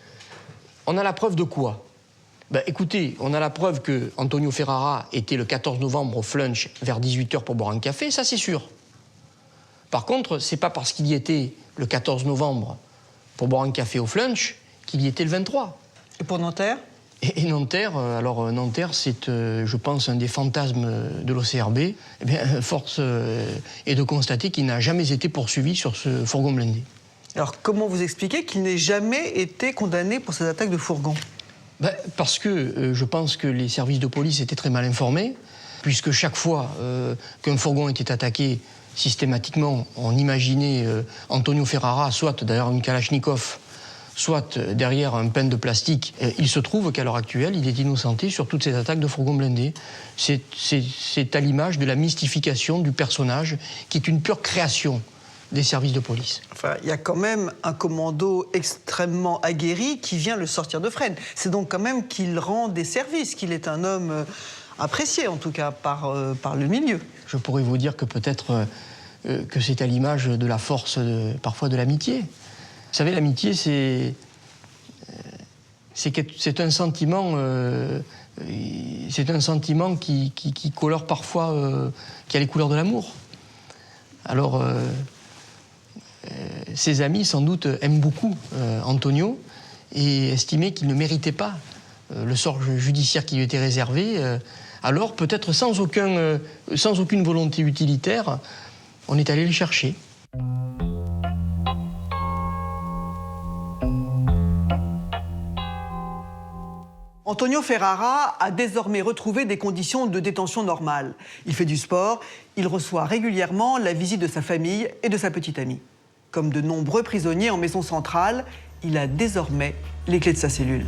On a la preuve de quoi? Écoutez, on a la preuve que Antonio Ferrara était le 14 novembre au flunch vers 18h pour boire un café, ça c'est sûr. Par contre, c'est pas parce qu'il y était le 14 novembre pour boire un café au flunch qu'il y était le 23. Et pour Nanterre? Et Nanterre, alors Nanterre, c'est, je pense, un des fantasmes de l'OCRB. Eh bien, force est de constater qu'il n'a jamais été poursuivi sur ce fourgon blindé. Alors, comment vous expliquez qu'il n'ait jamais été condamné pour ces attaques de fourgon? Parce que je pense que les services de police étaient très mal informés, puisque chaque fois qu'un fourgon était attaqué, systématiquement, on imaginait Antonio Ferrara, soit d'ailleurs une Kalachnikov, soit derrière un pen de plastique. Il se trouve qu'à l'heure actuelle, il est innocenté sur toutes ces attaques de fourgons blindés. C'est à l'image de la mystification du personnage, qui est une pure création des services de police. Enfin, il y a quand même un commando extrêmement aguerri qui vient le sortir de Fresnes. C'est donc quand même qu'il rend des services, qu'il est un homme apprécié, en tout cas, par le milieu. Je pourrais vous dire que peut-être que c'est à l'image de la force, parfois de l'amitié. Vous savez, l'amitié, c'est un sentiment, qui colore parfois, qui a les couleurs de l'amour. Alors, ses amis, sans doute, aiment beaucoup Antonio et estimaient qu'il ne méritait pas le sort judiciaire qui lui était réservé. Alors, peut-être sans aucune volonté utilitaire, on est allé le chercher. Antonio Ferrara a désormais retrouvé des conditions de détention normales. Il fait du sport, il reçoit régulièrement la visite de sa famille et de sa petite amie. Comme de nombreux prisonniers en maison centrale, il a désormais les clés de sa cellule.